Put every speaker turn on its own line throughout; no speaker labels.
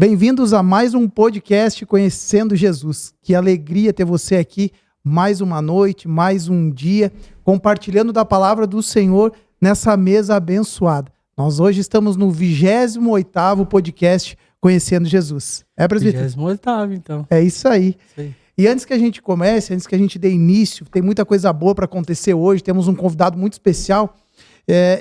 Bem-vindos a mais um podcast Conhecendo Jesus. Que alegria ter você aqui mais uma noite, mais um dia, compartilhando da palavra do Senhor nessa mesa abençoada. Nós hoje estamos no 28º podcast Conhecendo Jesus. É, presbítero?
28º, então.
É isso aí.
Isso aí.
E antes que a gente comece, antes que a gente dê início, tem muita coisa boa para acontecer hoje, temos um convidado muito especial.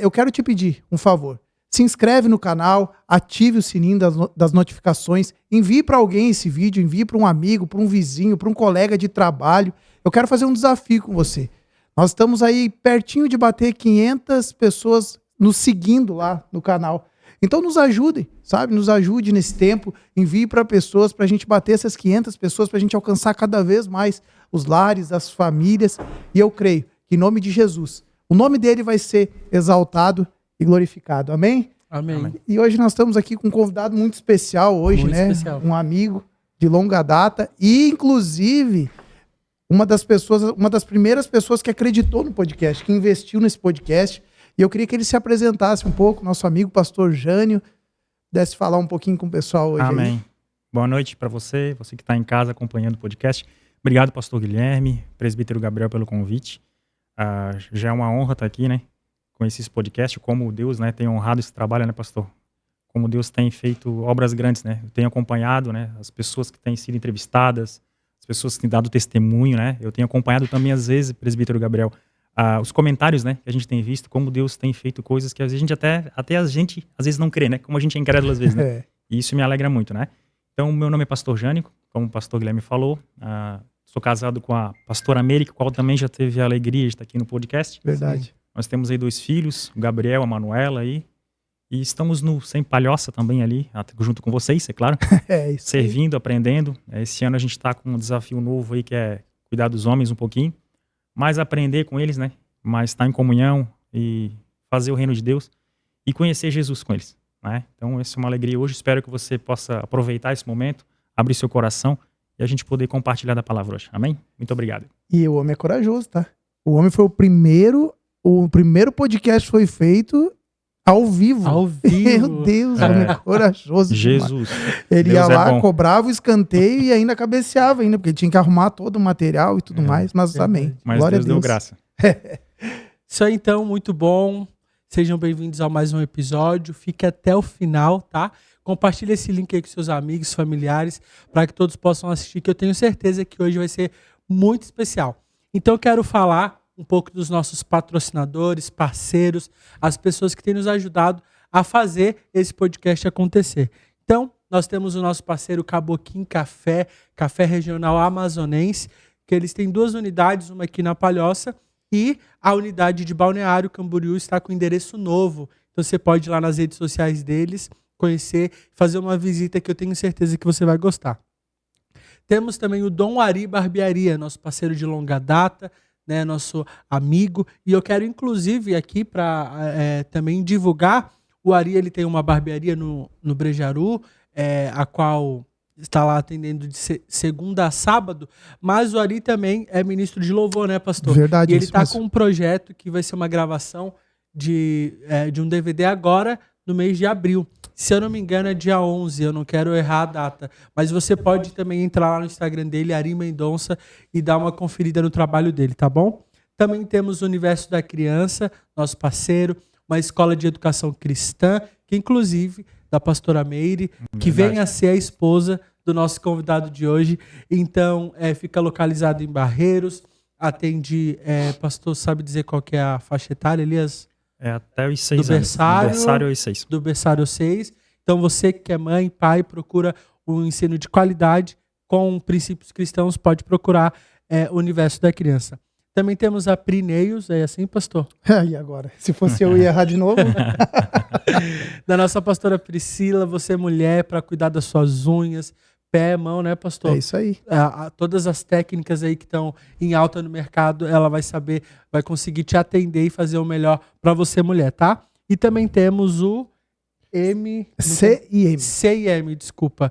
Eu quero te pedir um favor. Se inscreve no canal, ative o sininho das notificações, envie para alguém esse vídeo, envie para um amigo, para um vizinho, para um colega de trabalho. Eu quero fazer um desafio com você. Nós estamos aí pertinho de bater 500 pessoas nos seguindo lá no canal. Então nos ajudem, sabe? Nos ajude nesse tempo, envie para pessoas, para a gente bater essas 500 pessoas, para a gente alcançar cada vez mais os lares, as famílias. E eu creio que em nome de Jesus, o nome dele vai ser exaltado e glorificado. Amém?
Amém.
E hoje nós estamos aqui com um convidado muito especial hoje,
Muito
né?
especial.
Um amigo de longa data e, inclusive, uma das primeiras pessoas que acreditou no podcast, que investiu nesse podcast. E eu queria que ele se apresentasse um pouco, nosso amigo pastor Jânio, pudesse falar um pouquinho com o pessoal hoje.
Amém.
Aí.
Boa noite para você que está em casa acompanhando o podcast. Obrigado, pastor Guilherme, presbítero Gabriel, pelo convite. Já é uma honra estar aqui, né? Com esse podcast, como Deus, né, tem honrado esse trabalho, né, pastor? Como Deus tem feito obras grandes, né? Eu tenho acompanhado, né, as pessoas que têm sido entrevistadas, as pessoas que têm dado testemunho, né? Eu tenho acompanhado também, às vezes, presbítero Gabriel, os comentários, né, que a gente tem visto, como Deus tem feito coisas que às vezes a gente até a gente, às vezes, não crê, né? Como a gente é incrédulo às vezes, né? E isso me alegra muito, né? Então, meu nome é pastor Jânico, como o pastor Guilherme falou. Sou casado com a pastora América, qual também já teve a alegria de estar aqui no podcast.
Verdade.
Sim. Nós temos aí 2 filhos, o Gabriel, a Manuela aí. E estamos no Sem Palhoça também ali, junto com vocês, é claro.
Isso
servindo, aprendendo. Esse ano a gente está com um desafio novo aí, que é cuidar dos homens um pouquinho. Mais aprender com eles, né? Mais estar em comunhão e fazer o reino de Deus. E conhecer Jesus com eles, né? Então, essa é uma alegria hoje. Espero que você possa aproveitar esse momento, abrir seu coração e a gente poder compartilhar da palavra hoje. Amém? Muito obrigado.
E o homem é corajoso, tá? O homem foi o primeiro podcast foi feito ao vivo.
Ao vivo.
Meu Deus, o homem é corajoso.
Jesus.
Ele
Deus
ia lá,
é bom.
cobrava o escanteio e ainda cabeceava ainda, porque tinha que arrumar todo o material e tudo mais, mas amém.
Mas
Glória
Deus
a Deus.
deu graça.
Isso aí, então, muito bom. Sejam bem-vindos a mais um episódio. Fique até o final, tá? Compartilhe esse link aí com seus amigos, familiares, para que todos possam assistir, que eu tenho certeza que hoje vai ser muito especial. Então, eu quero falar um pouco dos nossos patrocinadores, parceiros, as pessoas que têm nos ajudado a fazer esse podcast acontecer. Então, nós temos o nosso parceiro Caboquim Café, Café Regional Amazonense, que eles têm 2 unidades, uma aqui na Palhoça e a unidade de Balneário Camboriú está com endereço novo. Então, você pode ir lá nas redes sociais deles, conhecer, fazer uma visita que eu tenho certeza que você vai gostar. Temos também o Dom Ari Barbearia, nosso parceiro de longa data, né, nosso amigo, e eu quero inclusive aqui para também divulgar, o Ari ele tem uma barbearia no Brejaru, a qual está lá atendendo de segunda a sábado, mas o Ari também é ministro de louvor, né, pastor?
Verdade.
E ele está com um projeto que vai ser uma gravação de um DVD agora no mês de abril. Se eu não me engano é dia 11, eu não quero errar a data, mas você pode também entrar lá no Instagram dele, Ari Mendonça, e dar uma conferida no trabalho dele, tá bom? Também temos o Universo da Criança, nosso parceiro, uma escola de educação cristã, que inclusive, da pastora Meire, que vem a ser a esposa do nosso convidado de hoje. Então, fica localizado em Barreiros, atende, pastor, sabe dizer qual que é a faixa etária, Elias?
Até os 6
do
anos.
berçário
aos 6.
Do berçário 6. Então, você que é mãe, pai, procura um ensino de qualidade com princípios cristãos, pode procurar o Universo da Criança. Também temos a Prineus, é assim, pastor?
E agora? Se fosse eu ia errar de novo?
Da nossa pastora Priscila, você é mulher, para cuidar das suas unhas, pé, mão, né, pastor?
É isso aí.
Todas as técnicas aí que estão em alta no mercado, ela vai saber, vai conseguir te atender e fazer o melhor para você, mulher, tá? E também temos o
CIM.
CIM, desculpa.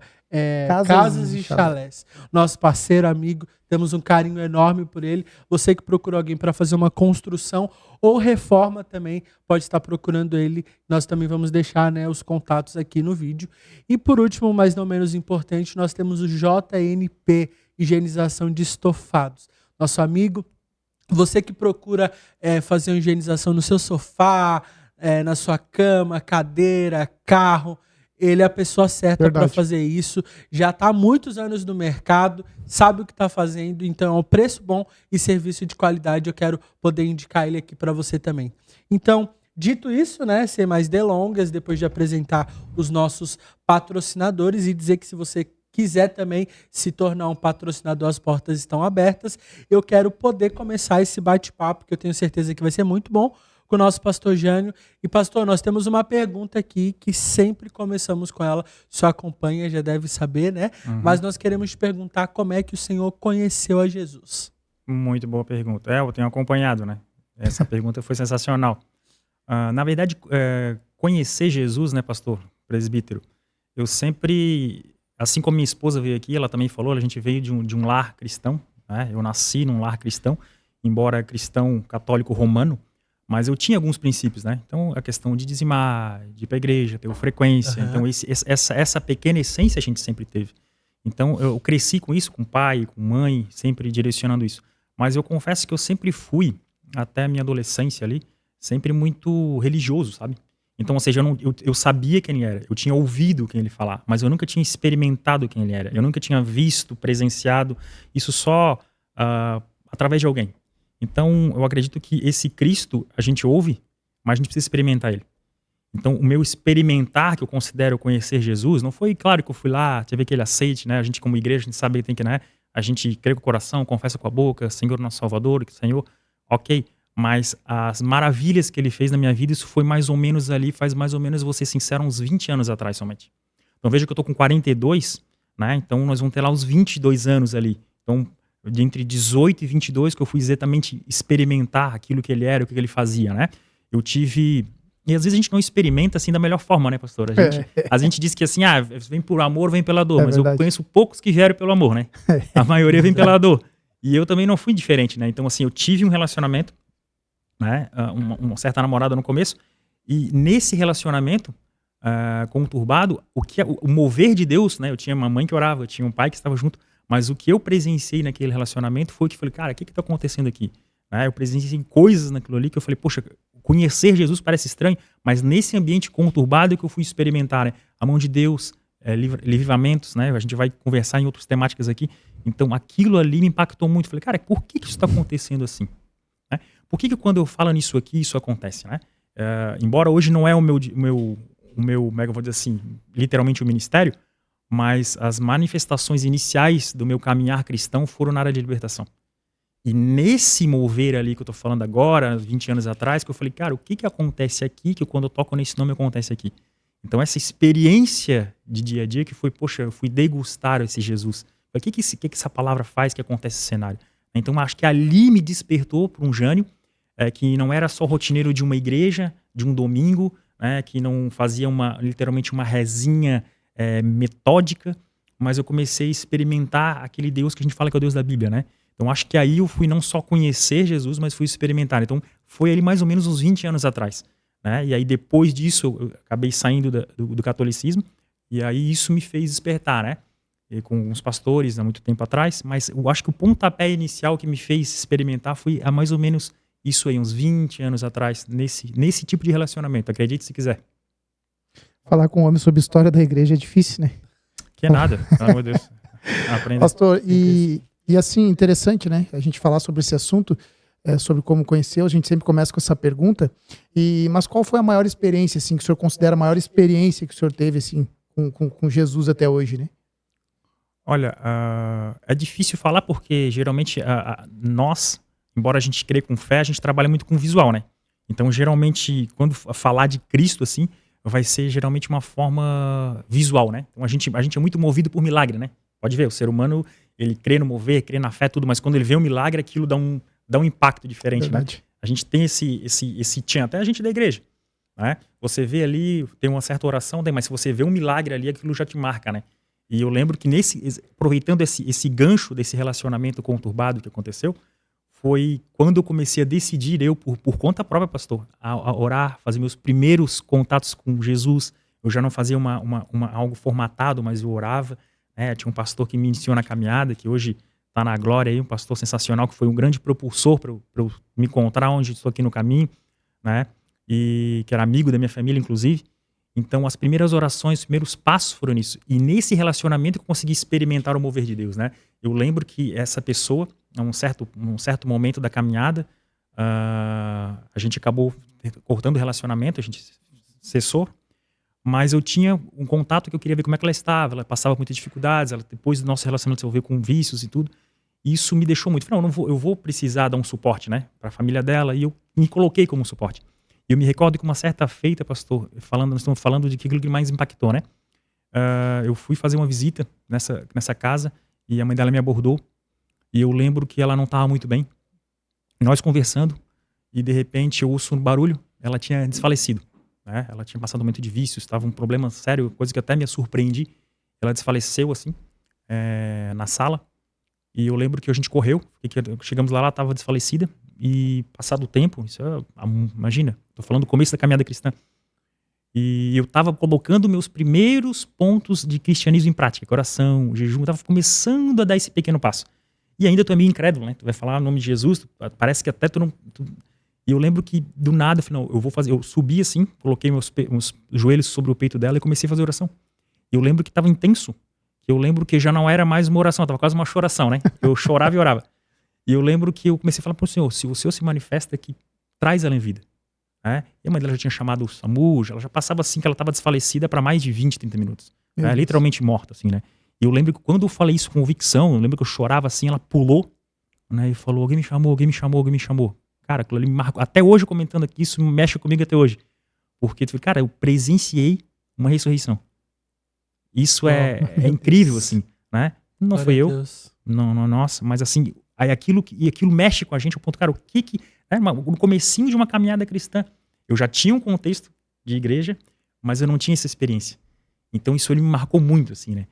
Casas e Chalés. Nosso parceiro, amigo, temos um carinho enorme por ele. Você que procura alguém para fazer uma construção ou reforma também, pode estar procurando ele. Nós também vamos deixar, né, os contatos aqui no vídeo. E por último, mas não menos importante, nós temos o JNP, Higienização de Estofados. Nosso amigo, você que procura fazer uma higienização no seu sofá, na sua cama, cadeira, carro, ele é a pessoa certa para fazer isso. Já está há muitos anos no mercado, sabe o que está fazendo, então é um preço bom e serviço de qualidade. Eu quero poder indicar ele aqui para você também. Então, dito isso, né, sem mais delongas, depois de apresentar os nossos patrocinadores e dizer que se você quiser também se tornar um patrocinador, as portas estão abertas. Eu quero poder começar esse bate-papo, que eu tenho certeza que vai ser muito bom, com o nosso pastor Jânio. E pastor, nós temos uma pergunta aqui que sempre começamos com ela, só acompanha, já deve saber, né? Mas nós queremos te perguntar como é que o Senhor conheceu a Jesus.
Muito boa pergunta. Eu tenho acompanhado, né? Essa pergunta foi sensacional. Na verdade, conhecer Jesus, né, pastor, presbítero, eu sempre, assim como minha esposa veio aqui, ela também falou, a gente veio de um lar cristão, né? Eu nasci num lar cristão, embora cristão católico romano, mas eu tinha alguns princípios, né? Então, a questão de dizimar, de ir para a igreja, ter frequência. Então, essa pequena essência a gente sempre teve. Então, eu cresci com isso, com pai, com mãe, sempre direcionando isso. Mas eu confesso que eu sempre fui, até a minha adolescência ali, sempre muito religioso, sabe? Então, ou seja, eu sabia quem ele era, eu tinha ouvido quem ele falar, mas eu nunca tinha experimentado quem ele era. Eu nunca tinha visto, presenciado isso só através de alguém. Então, eu acredito que esse Cristo a gente ouve, mas a gente precisa experimentar ele. Então, o meu experimentar, que eu considero conhecer Jesus, não foi, claro, que eu fui lá, tive aquele aceite, né? A gente, como igreja, a gente sabe que tem que, né? A gente crê com o coração, confessa com a boca, Senhor nosso Salvador, Senhor, ok. Mas as maravilhas que ele fez na minha vida, isso foi mais ou menos ali, faz mais ou menos, vou ser sincero, uns 20 anos atrás somente. Então, veja que eu tô com 42, né? Então, nós vamos ter lá uns 22 anos ali. Então, de entre 18 e 22, que eu fui exatamente experimentar aquilo que ele era, o que ele fazia, né? Eu tive... E às vezes a gente não experimenta assim da melhor forma, né, pastor? A gente diz que assim, vem por amor, vem pela dor. Mas verdade. Eu conheço poucos que vieram pelo amor, né? A maioria vem pela dor. E eu também não fui diferente, né? Então, assim, eu tive um relacionamento, né? Uma certa namorada no começo. E nesse relacionamento conturbado, o mover de Deus, né? Eu tinha uma mãe que orava, eu tinha um pai que estava junto. Mas o que eu presenciei naquele relacionamento foi que eu falei, cara, o que está acontecendo aqui? Eu presenciei coisas naquilo ali que eu falei, poxa, conhecer Jesus parece estranho, mas nesse ambiente conturbado é que eu fui experimentar, né? A mão de Deus, livramentos, né? A gente vai conversar em outras temáticas aqui. Então, aquilo ali me impactou muito. Eu falei, cara, por que isso está acontecendo assim? Né? Por que quando eu falo nisso aqui, isso acontece, né? Embora hoje não é o meu, como é que eu vou dizer assim, literalmente o ministério, mas as manifestações iniciais do meu caminhar cristão foram na área de libertação. E nesse mover ali que eu tô falando agora, 20 anos atrás, que eu falei, cara, o que acontece aqui, que quando eu toco nesse nome acontece aqui? Então essa experiência de dia a dia que foi, poxa, eu fui degustar esse Jesus. O que essa palavra faz que acontece esse cenário? Então acho que ali me despertou para um Jânio, que não era só rotineiro de uma igreja, de um domingo, que não fazia literalmente uma rezinha metódica, mas eu comecei a experimentar aquele Deus que a gente fala que é o Deus da Bíblia, né? Então acho que aí eu fui não só conhecer Jesus, mas fui experimentar. Então foi ali mais ou menos uns 20 anos atrás, né? E aí depois disso eu acabei saindo do catolicismo, e aí isso me fez despertar, né? E com uns pastores há muito tempo atrás, mas eu acho que o pontapé inicial que me fez experimentar foi há mais ou menos isso aí, uns 20 anos atrás, nesse tipo de relacionamento, acredite se quiser.
Falar com um homem sobre história da igreja é difícil, né?
Que é nada, pelo amor de Deus. Aprenda.
Pastor, e assim, interessante, né? A gente falar sobre esse assunto, sobre como conheceu, a gente sempre começa com essa pergunta. Mas qual foi a maior experiência, assim, que o senhor considera a maior experiência que o senhor teve, assim, com Jesus até hoje, né?
Olha, é difícil falar porque geralmente nós, embora a gente crê com fé, a gente trabalha muito com visual, né? Então, geralmente, quando falar de Cristo, assim, vai ser geralmente uma forma visual, né? Então, a gente é muito movido por milagre, né? Pode ver, o ser humano, ele crê no mover, crê na fé, tudo, mas quando ele vê um milagre, aquilo dá um impacto diferente, verdade, né? A gente tem esse tinha até a gente da igreja, né? Você vê ali, tem uma certa oração, mas se você vê um milagre ali, aquilo já te marca, né? E eu lembro que aproveitando esse gancho desse relacionamento conturbado que aconteceu, foi quando eu comecei a decidir, por conta própria, pastor, a orar, fazer meus primeiros contatos com Jesus. Eu já não fazia algo formatado, mas eu orava, né? Tinha um pastor que me iniciou na caminhada, que hoje está na glória aí, um pastor sensacional, que foi um grande propulsor para eu me encontrar onde estou aqui no caminho, né? E que era amigo da minha família, inclusive. Então, as primeiras orações, os primeiros passos foram nisso. E nesse relacionamento eu consegui experimentar o mover de Deus, né? Eu lembro que essa pessoa, num certo momento da caminhada, a gente acabou cortando o relacionamento, a gente cessou, mas eu tinha um contato que eu queria ver como é que ela estava. Ela passava por muitas dificuldades, depois do nosso relacionamento se envolveu com vícios e tudo. E isso me deixou muito. Falei, não, eu vou precisar dar um suporte, né, para a família dela, e eu me coloquei como suporte. E eu me recordo que uma certa feita, pastor, nós estamos falando de aquilo que mais impactou, né? Eu fui fazer uma visita nessa casa e a mãe dela me abordou e eu lembro que ela não estava muito bem. Nós conversando e de repente eu ouço um barulho, ela tinha desfalecido, né? Ela tinha passado um momento de vício, estava um problema sério, coisa que até me surpreendi. Ela desfaleceu assim, na sala. E eu lembro que a gente correu, chegamos lá, ela estava desfalecida. E passado o tempo, imagina, estou falando do começo da caminhada cristã, e eu estava colocando meus primeiros pontos de cristianismo em prática, oração, jejum, estava começando a dar esse pequeno passo. E ainda tu é meio incrédulo, né? Tu vai falar o nome de Jesus, parece que até tu não... E eu lembro que do nada, eu subi assim, coloquei meus joelhos sobre o peito dela e comecei a fazer oração. E eu lembro que estava intenso, que eu lembro que já não era mais uma oração, estava quase uma choração, né? Eu chorava e orava. E eu lembro que eu comecei a falar para o Senhor, se o Senhor se manifesta aqui, traz ela em vida. Né? E a mãe dela já tinha chamado o SAMU, ela já passava assim, que ela estava desfalecida para mais de 20, 30 minutos. Literalmente morta, assim, né? E eu lembro que quando eu falei isso com convicção, eu lembro que eu chorava assim, ela pulou, né? E falou, alguém me chamou, alguém me chamou, alguém me chamou. Cara, aquilo ali me marcou. Até hoje, comentando aqui, isso mexe comigo até hoje. Porque, cara, eu presenciei uma ressurreição. Isso é incrível, assim, né? Não foi eu. Não, nossa, mas assim... Aí aquilo mexe com a gente, ao ponto, cara, no comecinho de uma caminhada cristã, eu já tinha um contexto de igreja, mas eu não tinha essa experiência. Então isso ele me marcou muito, assim, né?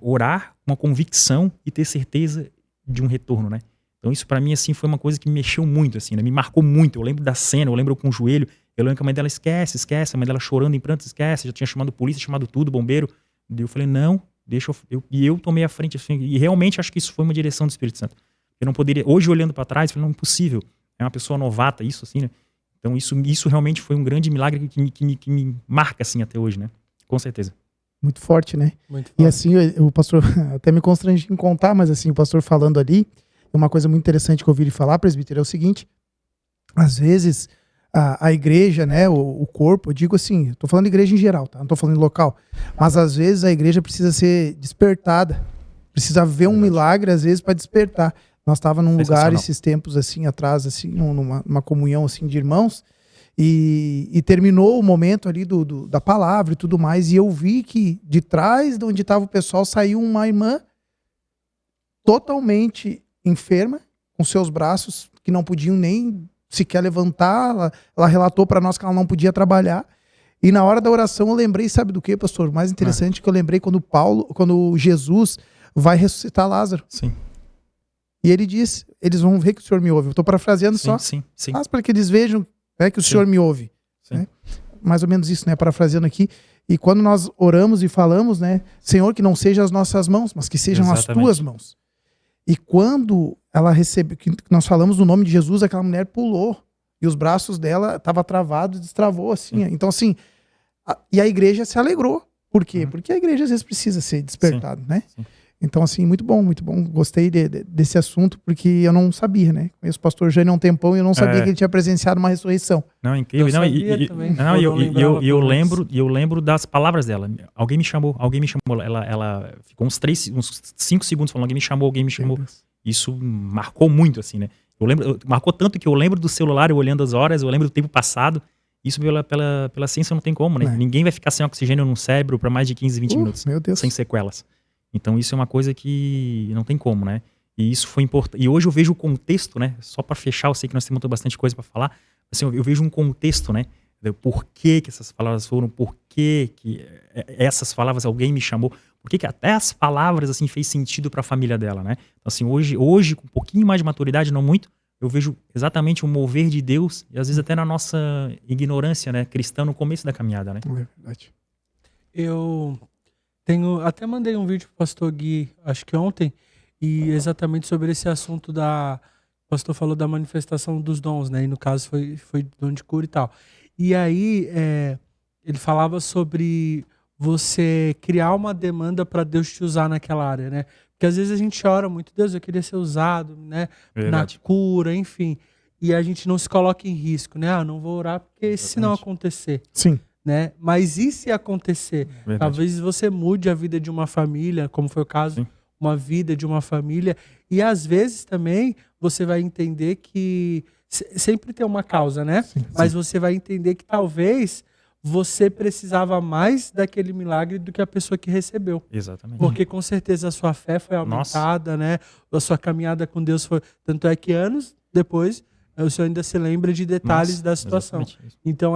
Orar com uma convicção e ter certeza de um retorno, né? Então isso pra mim, assim, foi uma coisa que me mexeu muito, assim, né? Me marcou muito. Eu lembro da cena, eu lembro com o joelho, eu lembro que a mãe dela esquece, a mãe dela chorando em pranto, esquece, já tinha chamado polícia, chamado tudo, bombeiro. E eu falei, não, deixa eu tomei a frente, assim, e realmente acho que isso foi uma direção do Espírito Santo. Eu não poderia, hoje olhando para trás, eu falei, não, impossível, é uma pessoa novata, isso assim, né? Então isso realmente foi um grande milagre que me marca, assim, até hoje, né? Com certeza.
Muito forte, né?
Muito forte.
E assim, o pastor, até me constrange em contar, mas assim, o pastor falando ali, uma coisa muito interessante que eu ouvi ele falar, presbítero, é o seguinte, às vezes a igreja, né, o corpo, eu digo assim, estou falando de igreja em geral, tá? Não estou falando de local, mas às vezes a igreja precisa ser despertada, precisa ver um milagre às vezes para despertar. Nós estávamos num lugar esses tempos assim atrás, assim, numa comunhão assim de irmãos, e terminou o momento ali da palavra e tudo mais, e eu vi que de trás de onde estava o pessoal saiu uma irmã totalmente enferma, com seus braços que não podiam nem sequer levantar. Ela relatou para nós que ela não podia trabalhar. E na hora da oração eu lembrei, sabe do que, pastor? O mais interessante que eu lembrei quando Jesus vai ressuscitar Lázaro.
Sim.
E ele diz, eles vão ver que o Senhor me ouve. Eu estou parafraseando só.
Sim.
Mas para que eles vejam, né, que o Senhor me ouve. Né? Mais ou menos isso, né? Parafraseando aqui. E quando nós oramos e falamos, né? Senhor, que não sejam as nossas mãos, mas que sejam as tuas mãos. E quando ela recebeu, que nós falamos no nome de Jesus, aquela mulher pulou. E os braços dela estavam travados, destravou, assim. Então, assim, e a igreja se alegrou. Por quê? Porque a igreja às vezes precisa ser despertada, né? Sim. Então, assim, muito bom, muito bom. Gostei desse assunto, porque eu não sabia, né? Conheço o pastor Jânio há um tempão e eu não sabia que ele tinha presenciado uma ressurreição.
Não, incrível. Eu lembro das palavras dela. Alguém me chamou. Ela ficou uns 5 segundos falando, alguém me chamou. Isso marcou muito, assim, né? Marcou tanto que eu lembro do celular, eu olhando as horas, eu lembro do tempo passado. Isso pela ciência não tem como, né? Ninguém vai ficar sem oxigênio no cérebro por mais de 15, 20 minutos.
Meu Deus.
Sem sequelas. Então isso é uma coisa que não tem como, né? E isso foi importante. E hoje eu vejo o contexto, né? Só para fechar, eu sei que nós temos bastante coisa para falar. Assim, eu vejo um contexto, né? Por que essas palavras foram, por que essas palavras alguém me chamou. Por que até as palavras, assim, fez sentido para a família dela, né? Então, assim, hoje, com um pouquinho mais de maturidade, não muito, eu vejo exatamente o mover de Deus, e às vezes até na nossa ignorância, né, cristã, no começo da caminhada, né?
É verdade.
Eu até mandei um vídeo pro pastor Gui, acho que ontem, e exatamente sobre esse assunto o pastor falou da manifestação dos dons, né? E no caso foi dom de cura e tal. E aí ele falava sobre você criar uma demanda para Deus te usar naquela área, né? Porque às vezes a gente ora muito, Deus, eu queria ser usado, né?
Verdade.
Na cura, enfim. E a gente não se coloca em risco, né? Não vou orar porque se não acontecer,
Sim.
né? Mas e se acontecer?
Verdade.
Talvez você mude a vida de uma família, como foi o caso,
Sim.
uma vida de uma família. E às vezes também você vai entender que sempre tem uma causa, né?
Sim.
Mas você vai entender que talvez você precisava mais daquele milagre do que a pessoa que recebeu.
Exatamente.
Porque com certeza a sua fé foi aumentada, né? A sua caminhada com Deus foi... Tanto é que anos depois, o senhor ainda se lembra de detalhes da situação.
Exatamente.
Então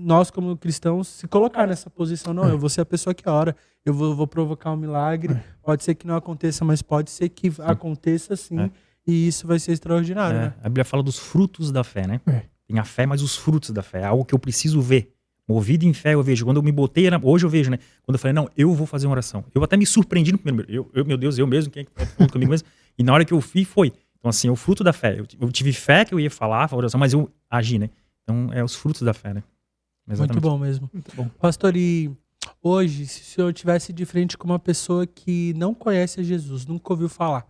nós como cristãos se colocar nessa posição, não, eu vou ser a pessoa que ora, eu vou provocar um milagre, pode ser que não aconteça, mas pode ser que aconteça sim, e isso vai ser extraordinário, né?
A Bíblia fala dos frutos da fé, né? Tem a fé, mas os frutos da fé, é algo que eu preciso ver. Movido em fé, eu vejo. Quando eu me botei, hoje eu vejo, né? Quando eu falei, não, eu vou fazer uma oração. Eu até me surpreendi no primeiro. Meu Deus, eu mesmo, quem é que tá falando comigo mesmo? E na hora que eu fiz, foi. Então, assim, é o fruto da fé. Eu tive fé que eu ia falar a oração, mas eu agi, né? Então, é os frutos da fé, né?
Muito bom mesmo.
Muito bom.
Pastor, e hoje, se o senhor estivesse de frente com uma pessoa que não conhece a Jesus, nunca ouviu falar,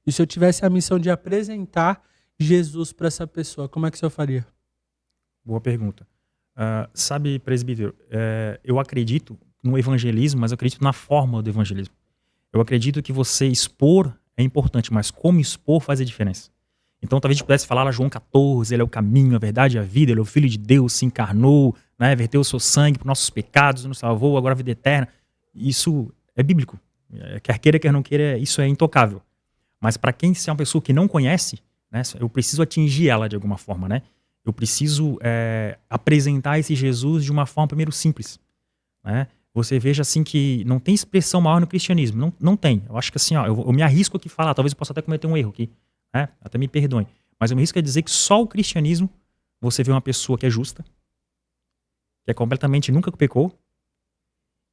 e o senhor tivesse a missão de apresentar Jesus para essa pessoa, como é que o senhor faria?
Boa pergunta. Sabe, presbítero, eu acredito no evangelismo, mas eu acredito na forma do evangelismo. Eu acredito que você expor é importante, mas como expor faz a diferença. Então, talvez a gente pudesse falar lá, João 14, ele é o caminho, a verdade e a vida, ele é o Filho de Deus, se encarnou, né, verteu o seu sangue por nossos pecados, nos salvou, agora a vida eterna. Isso é bíblico. Quer queira, quer não queira, isso é intocável. Mas para quem se é uma pessoa que não conhece, né, eu preciso atingir ela de alguma forma, né? Eu preciso apresentar esse Jesus de uma forma, primeiro, simples. Né? Você veja assim que não tem expressão maior no cristianismo. Não tem. Eu acho que assim, eu me arrisco aqui a falar, talvez eu possa até cometer um erro aqui. Né? Até me perdoem. Mas eu me arrisco a dizer que só o cristianismo você vê uma pessoa que é justa, que é completamente nunca pecou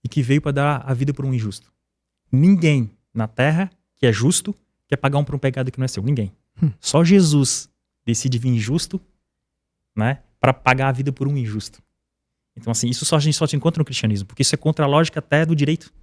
e que veio para dar a vida por um injusto. Ninguém na terra que é justo quer pagar por um pecado que não é seu. Ninguém. Só Jesus decide vir justo, né, para pagar a vida por um injusto. Então, assim, isso a gente só te encontra no cristianismo, porque isso é contra a lógica até do direito.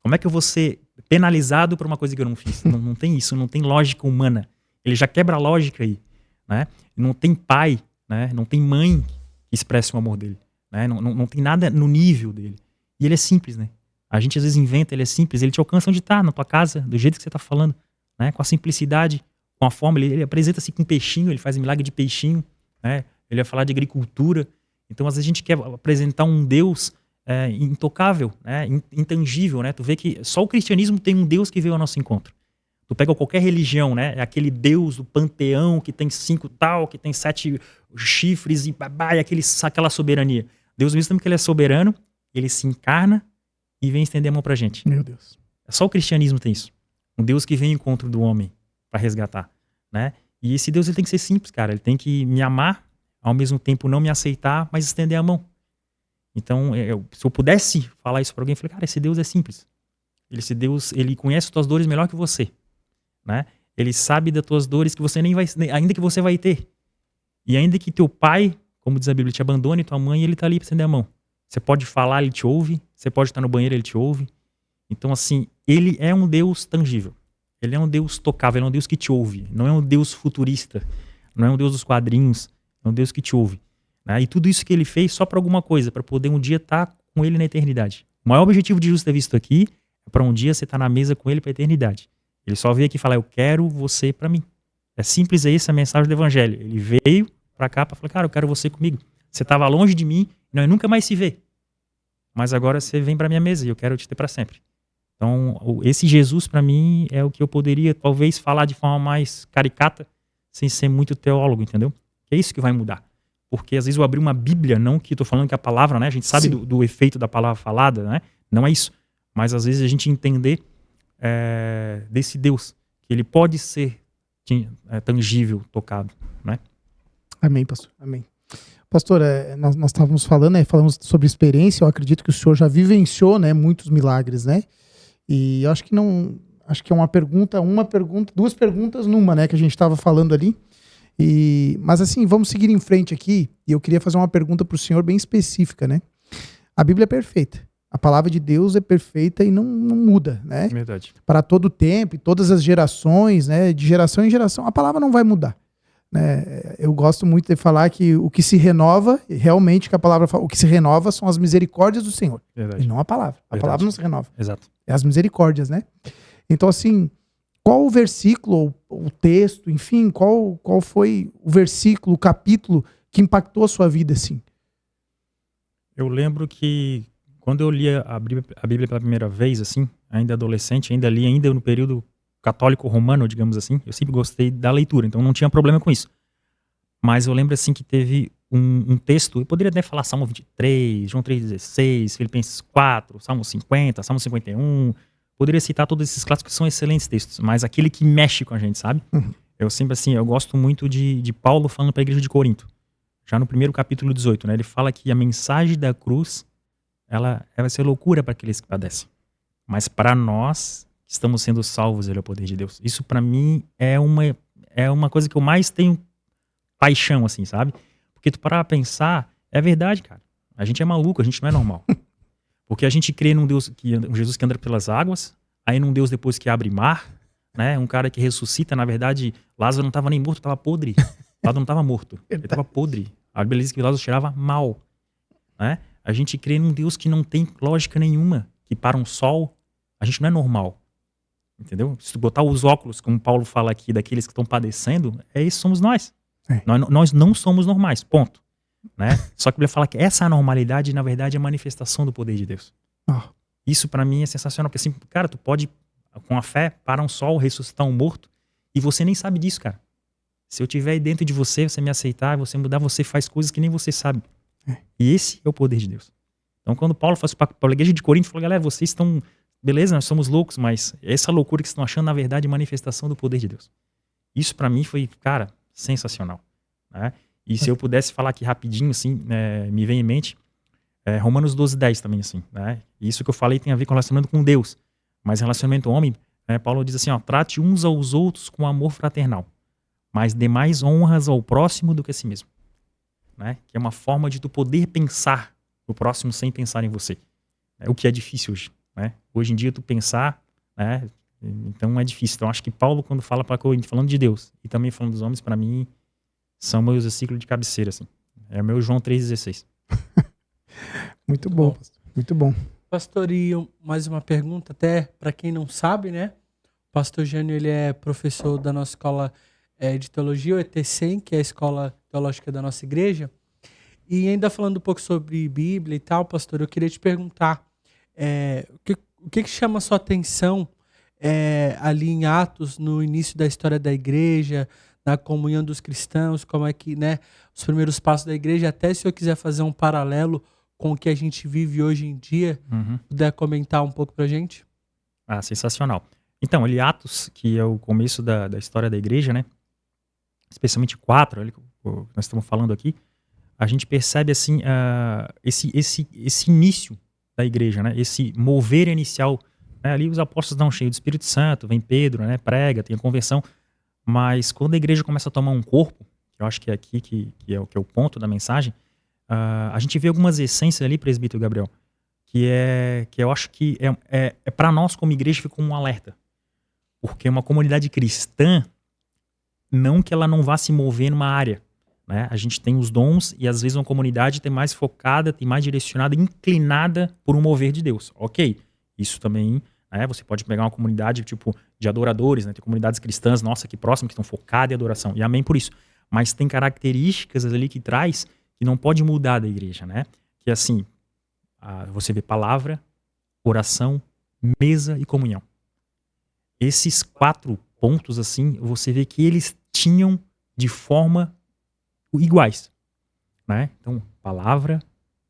Como é que eu vou ser penalizado por uma coisa que eu não fiz? Não tem isso, não tem lógica humana. Ele já quebra a lógica aí, né? Não tem pai, né? Não tem mãe que expresse o amor dele, né? Não tem nada no nível dele. E ele é simples, né? A gente às vezes inventa, ele é simples, ele te alcança onde está, na tua casa, do jeito que você está falando, né? Com a simplicidade, com a forma, ele apresenta-se com peixinho, ele faz milagre de peixinho, né? Ele vai falar de agricultura. Então, às vezes, a gente quer apresentar um Deus intocável, né? Intangível. Né? Tu vê que só o cristianismo tem um Deus que veio ao nosso encontro. Tu pega qualquer religião, né? É aquele Deus do panteão que tem 5 tal, que tem 7 chifres e aquela soberania. Deus mesmo que ele é soberano, ele se encarna e vem estender a mão pra gente.
Meu Deus.
Só o cristianismo tem isso. Um Deus que vem ao encontro do homem para resgatar, né? E esse Deus ele tem que ser simples, cara. Ele tem que me amar, ao mesmo tempo não me aceitar, mas estender a mão. Então, se eu pudesse falar isso para alguém, eu falei, cara, esse Deus é simples. Esse Deus, ele conhece as tuas dores melhor que você, né? Ele sabe das tuas dores que você nem vai, ainda que você vai ter. E ainda que teu pai, como diz a Bíblia, te abandone, tua mãe, ele tá ali para estender a mão. Você pode falar, ele te ouve. Você pode estar no banheiro, ele te ouve. Então, assim, ele é um Deus tangível. Ele é um Deus tocável, ele é um Deus que te ouve. Não é um Deus futurista. Não é um Deus dos quadrinhos. É um Deus que te ouve. Né? E tudo isso que ele fez só para alguma coisa, para poder um dia estar com ele na eternidade. O maior objetivo de Jesus ter visto aqui é para um dia você estar na mesa com ele para a eternidade. Ele só veio aqui falar, eu quero você para mim. É simples essa a mensagem do evangelho. Ele veio para cá para falar, cara, eu quero você comigo. Você estava longe de mim, nós nunca mais se vê. Mas agora você vem para minha mesa e eu quero te ter para sempre. Então, esse Jesus para mim é o que eu poderia talvez falar de forma mais caricata, sem ser muito teólogo, entendeu? É isso que vai mudar. Porque às vezes eu abri uma Bíblia, não que estou falando que a palavra, né? A gente sabe do efeito da palavra falada, né? Não é isso. mas às vezes a gente entender desse Deus, que ele pode ser tangível, tocado, né?
Amém, pastor. Amém. Pastor, nós estávamos falando, falamos sobre experiência. Eu acredito que o senhor já vivenciou, né, muitos milagres, né? E eu acho que acho que é duas perguntas numa, né, que a gente estava falando ali. Mas assim, vamos seguir em frente aqui. E eu queria fazer uma pergunta para o senhor bem específica, né? A Bíblia é perfeita. A palavra de Deus é perfeita e não muda, né?
Verdade.
Para todo tempo e todas as gerações, né? De geração em geração, a palavra não vai mudar, né? Eu gosto muito de falar que o que se renova, realmente que a palavra fala, o que se renova são as misericórdias do Senhor.
Verdade.
E não a palavra. A palavra não se renova.
Exato.
É as misericórdias, né? Então, assim, qual o versículo, ou o texto, enfim, qual foi o versículo, o capítulo que impactou a sua vida, assim?
Eu lembro que quando eu lia a Bíblia pela primeira vez, assim, ainda adolescente, ainda no período católico romano, digamos assim, eu sempre gostei da leitura, então não tinha problema com isso. Mas eu lembro, assim, que teve um texto, eu poderia até falar Salmo 23, João 3,16, Filipenses 4, Salmo 50, Salmo 51, poderia citar todos esses clássicos que são excelentes textos, mas aquele que mexe com a gente, sabe? Eu sempre, assim, eu gosto muito de Paulo falando para a igreja de Corinto, já no primeiro capítulo 18, né? Ele fala que a mensagem da cruz, ela vai ser loucura para aqueles que padecem. Mas para nós, que estamos sendo salvos, ele é o poder de Deus. Isso para mim é uma coisa que eu mais tenho paixão, assim, sabe? Porque tu parar pra pensar, é verdade, cara. A gente é maluco, a gente não é normal. Porque a gente crê num Deus, um Jesus que anda pelas águas, aí num Deus depois que abre mar, né? Um cara que ressuscita, na verdade, Lázaro não estava nem morto, estava podre. Lázaro não estava morto, ele estava podre. A Bíblia diz que Lázaro cheirava mal, né? A gente crê num Deus que não tem lógica nenhuma, que para um sol, a gente não é normal. Entendeu? Se tu botar os óculos, como Paulo fala aqui, daqueles que estão padecendo, isso somos nós. Nós não somos normais, ponto. Né? Só que a Bíblia fala que essa anormalidade, na verdade, é a manifestação do poder de Deus. Isso para mim é sensacional, porque assim, cara, tu pode, com a fé, parar um sol, ressuscitar um morto, e você nem sabe disso, cara. Se eu estiver aí dentro de você, você me aceitar, você mudar, você faz coisas que nem você sabe. E esse é o poder de Deus. Então, quando Paulo faz para a igreja de Corinto, ele falou, galera, vocês estão, beleza, nós somos loucos, mas essa loucura que vocês estão achando, na verdade, é manifestação do poder de Deus. Isso para mim foi, cara, sensacional. Né? E se eu pudesse falar aqui rapidinho, assim, me vem em mente, Romanos 12:10 também, assim. Né? Isso que eu falei tem a ver com relacionamento com Deus. Mas relacionamento homem, Paulo diz assim, trate uns aos outros com amor fraternal, mas dê mais honras ao próximo do que a si mesmo. Né? Que é uma forma de tu poder pensar no próximo sem pensar em você. O que é difícil hoje. Né? Hoje em dia tu pensar, né? Então é difícil. Então acho que Paulo, quando fala para Corinto, falando de Deus e também falando dos homens, para mim, são meus versículos de cabeceira. Assim. É meu João 3,16.
Muito bom, pastor. Muito bom.
Pastor, e mais uma pergunta, até para quem não sabe, né? O pastor Jânio, ele é professor da nossa escola de teologia, o ETCEM, que é a escola teológica da nossa igreja. E ainda falando um pouco sobre Bíblia e tal, pastor, eu queria te perguntar, o que chama a sua atenção ali em Atos, no início da história da igreja, na comunhão dos cristãos, como é que, né, os primeiros passos da igreja, até se eu quiser fazer um paralelo com o que a gente vive hoje em dia, puder comentar um pouco pra gente?
Sensacional. Então, ali Atos, que é o começo da história da igreja, né, especialmente 4, ali, que nós estamos falando aqui, a gente percebe assim esse início da igreja, né, esse mover inicial, né, ali os apóstolos estão cheios do Espírito Santo, vem Pedro, né, prega, tem a conversão, mas quando a igreja começa a tomar um corpo, que eu acho que é aqui que é o ponto da mensagem, a gente vê algumas essências ali, presbítero Gabriel, que eu acho que é para nós como igreja ficou um alerta, porque uma comunidade cristã, não que ela não vá se mover numa área, né? A gente tem os dons e às vezes uma comunidade tem mais focada, tem mais direcionada, inclinada por um mover de Deus. Ok, isso também, né? Você pode pegar uma comunidade tipo de adoradores, né? Tem comunidades cristãs, nossa, aqui próximo, que estão focadas em adoração, e amém por isso. Mas tem características ali que traz que não pode mudar da igreja, né? Que é assim, você vê palavra, oração, mesa e comunhão. Esses 4 pontos, assim, você vê que eles tinham de forma iguais, né? Então, palavra,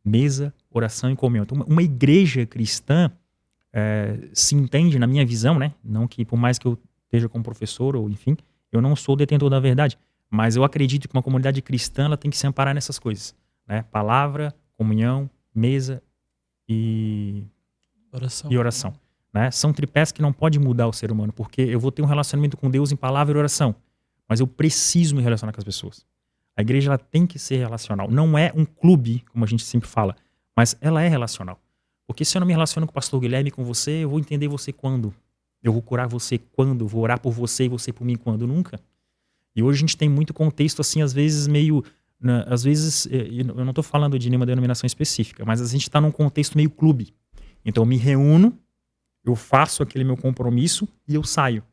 mesa, oração e comunhão. Então, uma igreja cristã, se entende na minha visão, né? Não que por mais que eu esteja como professor ou enfim, eu não sou o detentor da verdade, mas eu acredito que uma comunidade cristã ela tem que se amparar nessas coisas, né? Palavra, comunhão, mesa e oração, né? São tripés que não pode mudar o ser humano, porque eu vou ter um relacionamento com Deus em palavra e oração, mas eu preciso me relacionar com as pessoas. A igreja ela tem que ser relacional. Não é um clube, como a gente sempre fala, mas ela é relacional. Porque se eu não me relaciono com o pastor Guilherme, com você, eu vou entender você quando? Eu vou curar você quando? Vou orar por você e você por mim quando? Nunca. E hoje a gente tem muito contexto, assim, às vezes meio... Às vezes, eu não estou falando de nenhuma denominação específica, mas a gente está num contexto meio clube. Então eu me reúno, eu faço aquele meu compromisso e eu saio.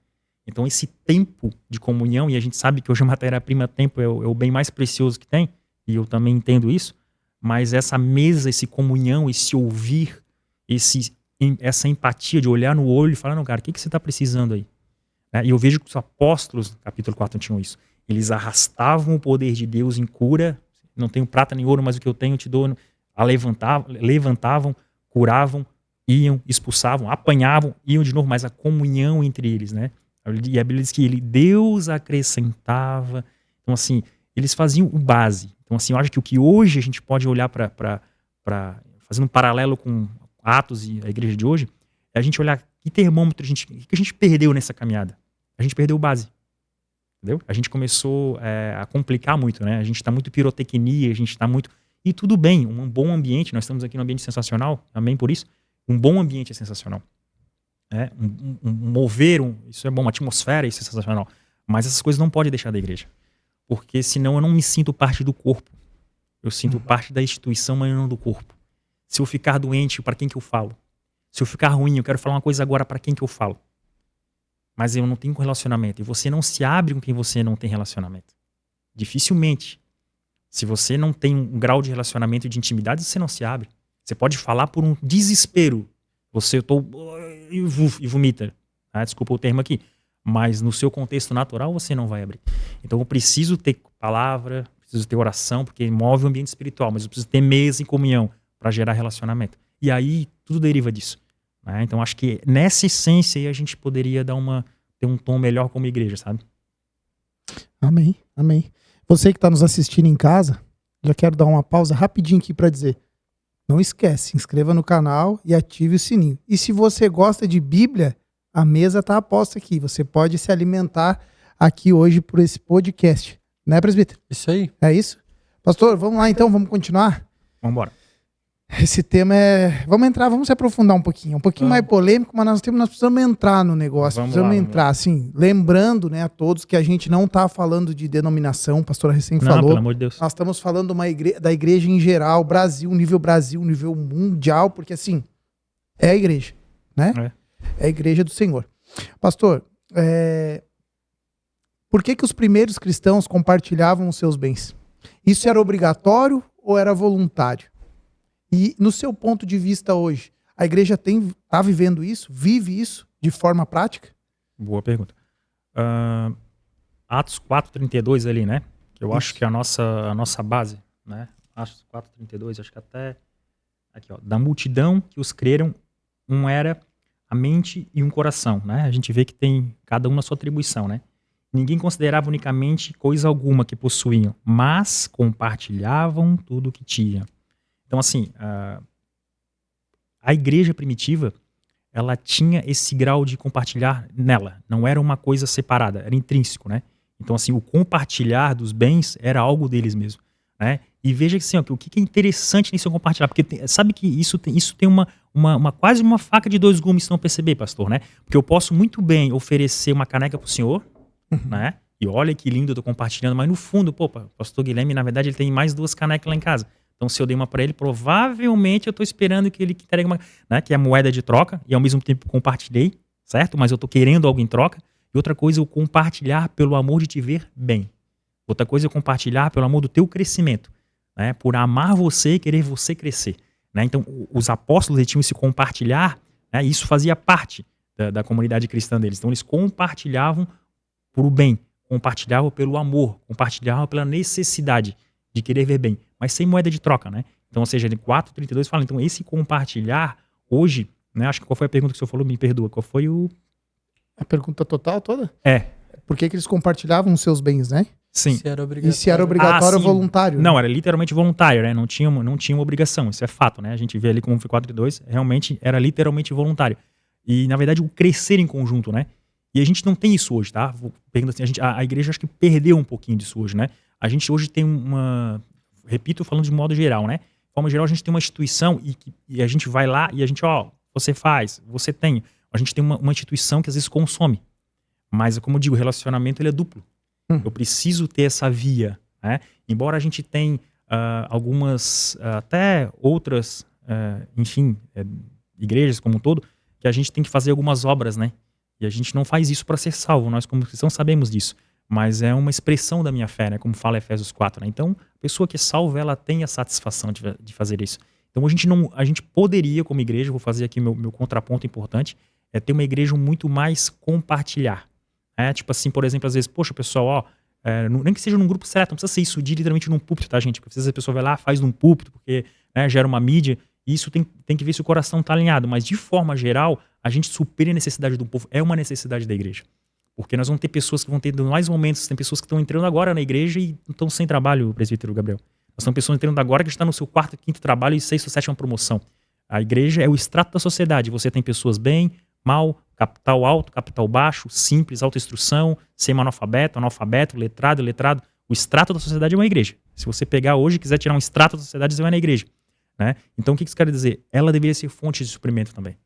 Então esse tempo de comunhão, e a gente sabe que hoje a matéria-prima tempo é o bem mais precioso que tem, e eu também entendo isso, mas essa mesa, esse comunhão, esse ouvir, essa empatia de olhar no olho e falar, não, cara, o que você está precisando aí? E eu vejo que os apóstolos, capítulo 4, tinham isso. Eles arrastavam o poder de Deus em cura, não tenho prata nem ouro, mas o que eu tenho eu te dou. Levantavam, curavam, iam, expulsavam, apanhavam, iam de novo, mas a comunhão entre eles, né? E a Bíblia diz que Deus acrescentava. Então, assim, eles faziam o base. Então, assim, eu acho que o que hoje a gente pode olhar fazendo um paralelo com Atos e a igreja de hoje, é a gente olhar que termômetro que a gente perdeu nessa caminhada. A gente perdeu o base. Entendeu? A gente começou a complicar muito, né? A gente está muito pirotecnia, a gente está muito... E tudo bem, um bom ambiente, nós estamos aqui num ambiente sensacional, amém por isso. Um bom ambiente é sensacional. Isso é bom, uma atmosfera, isso é sensacional. Mas essas coisas não podem deixar da igreja. Porque senão eu não me sinto parte do corpo. Eu sinto parte da instituição, mas não do corpo. Se eu ficar doente, para quem que eu falo? Se eu ficar ruim, eu quero falar uma coisa agora, para quem que eu falo? Mas eu não tenho relacionamento. E você não se abre com quem você não tem relacionamento. Dificilmente. Se você não tem um grau de relacionamento e de intimidade, você não se abre. Você pode falar por um desespero. E vomita. Desculpa o termo aqui. Mas no seu contexto natural, você não vai abrir. Então eu preciso ter palavra, preciso ter oração, porque move o ambiente espiritual. Mas eu preciso ter mesa em comunhão para gerar relacionamento. E aí, tudo deriva disso. Então acho que nessa essência aí a gente poderia ter um tom melhor como igreja, sabe?
Amém, amém. Você que está nos assistindo em casa, já quero dar uma pausa rapidinho aqui para dizer, não esquece, se inscreva no canal e ative o sininho. E se você gosta de Bíblia, a mesa está aposta aqui. Você pode se alimentar aqui hoje por esse podcast. Né, presbítero?
Isso aí.
É isso? Pastor, vamos lá então, vamos continuar?
Vamos embora.
Esse tema vamos se aprofundar um pouquinho mais polêmico, mas nós precisamos entrar no negócio, assim, lembrando, né, a todos que a gente não está falando de denominação, o pastor recém falou.
Pelo amor de Deus.
Nós estamos falando da igreja em geral, Brasil, nível mundial, porque assim, é a igreja, né? É a igreja do Senhor. Pastor, por que os primeiros cristãos compartilhavam os seus bens? Isso era obrigatório ou era voluntário? E no seu ponto de vista hoje, a igreja está vivendo isso? Vive isso de forma prática?
Boa pergunta. Atos 4:32 ali, né? Que eu acho que é a nossa base, né? Atos 4:32, acho que até aqui, ó, da multidão que os creram, um era a mente e um coração, né? A gente vê que tem cada um na sua atribuição, né? Ninguém considerava unicamente coisa alguma que possuíam, mas compartilhavam tudo o que tinham. Então, assim, a igreja primitiva, ela tinha esse grau de compartilhar nela. Não era uma coisa separada, era intrínseco, né? Então, assim, o compartilhar dos bens era algo deles mesmo, né? E veja que, assim, ó, o que é interessante nisso compartilhar, porque sabe que isso tem quase uma faca de dois gumes, se não perceber, pastor, né? Porque eu posso muito bem oferecer uma caneca pro senhor, né? E olha que lindo, eu tô compartilhando, mas no fundo, pastor Guilherme, na verdade, ele tem mais 2 canecas lá em casa. Então, se eu dei uma para ele, provavelmente eu estou esperando que ele entregue uma, né, que é a moeda de troca, e ao mesmo tempo compartilhei, certo? Mas eu estou querendo algo em troca. E outra coisa, eu compartilhar pelo amor de te ver bem. Outra coisa, eu compartilhar pelo amor do teu crescimento, né? Por amar você e querer você crescer, né? Então, os apóstolos eles tinham esse compartilhar, né? E isso fazia parte da comunidade cristã deles. Então, eles compartilhavam por o bem, compartilhavam pelo amor, compartilhavam pela necessidade de querer ver bem, mas sem moeda de troca, né? Então, ou seja, em 4:32 fala, então esse compartilhar, hoje, né? Acho que qual foi a pergunta que o senhor falou? Me perdoa. Qual foi o...
A pergunta total toda?
É.
Por que eles compartilhavam os seus bens, né?
Sim.
Se era obrigatório.
E se era obrigatório ou
sim.
voluntário?
Não, era literalmente voluntário, né? Não tinha uma obrigação, isso é fato, né? A gente vê ali como foi 4:2, realmente era literalmente voluntário. E, na verdade, o crescer em conjunto, né? E a gente não tem isso hoje, tá? Pergunta assim, a igreja acho que perdeu um pouquinho disso hoje, né? A gente hoje tem repito, falando de modo geral, né? De forma geral, a gente tem uma instituição e a gente vai lá e a gente, você faz, você tem. A gente tem uma instituição que às vezes consome. Mas, como eu digo, o relacionamento ele é duplo. Eu preciso ter essa via, né? Embora a gente tenha algumas, até outras, enfim, igrejas como um todo, que a gente tem que fazer algumas obras, né? E a gente não faz isso para ser salvo, nós como cristãos sabemos disso. Mas é uma expressão da minha fé, né? Como fala Efésios 4, né? Então, a pessoa que é salva, ela tem a satisfação de fazer isso. Então, a gente poderia, como igreja, vou fazer aqui meu contraponto importante, ter uma igreja muito mais compartilhar. Tipo assim, por exemplo, às vezes, poxa, pessoal, nem que seja num grupo certo, não precisa ser isso literalmente num púlpito, tá, gente? Porque às vezes a pessoa vai lá, faz num púlpito, porque gera uma mídia, e isso tem que ver se o coração tá alinhado. Mas, de forma geral, a gente supera a necessidade do povo. É uma necessidade da igreja. Porque nós vamos ter pessoas que vão ter mais momentos, tem pessoas que estão entrando agora na igreja e estão sem trabalho, presbítero Gabriel. Nós temos pessoas entrando agora que estão no seu 4º, 5º trabalho e 6ª ou 7ª promoção. A igreja é o extrato da sociedade. Você tem pessoas bem, mal, capital alto, capital baixo, simples, autoinstrução, semi-analfabeto, analfabeto, letrado, iletrado. O extrato da sociedade é uma igreja. Se você pegar hoje e quiser tirar um extrato da sociedade, você vai na igreja. Né? Então, o que isso quer dizer? Ela deveria ser fonte de suprimento também.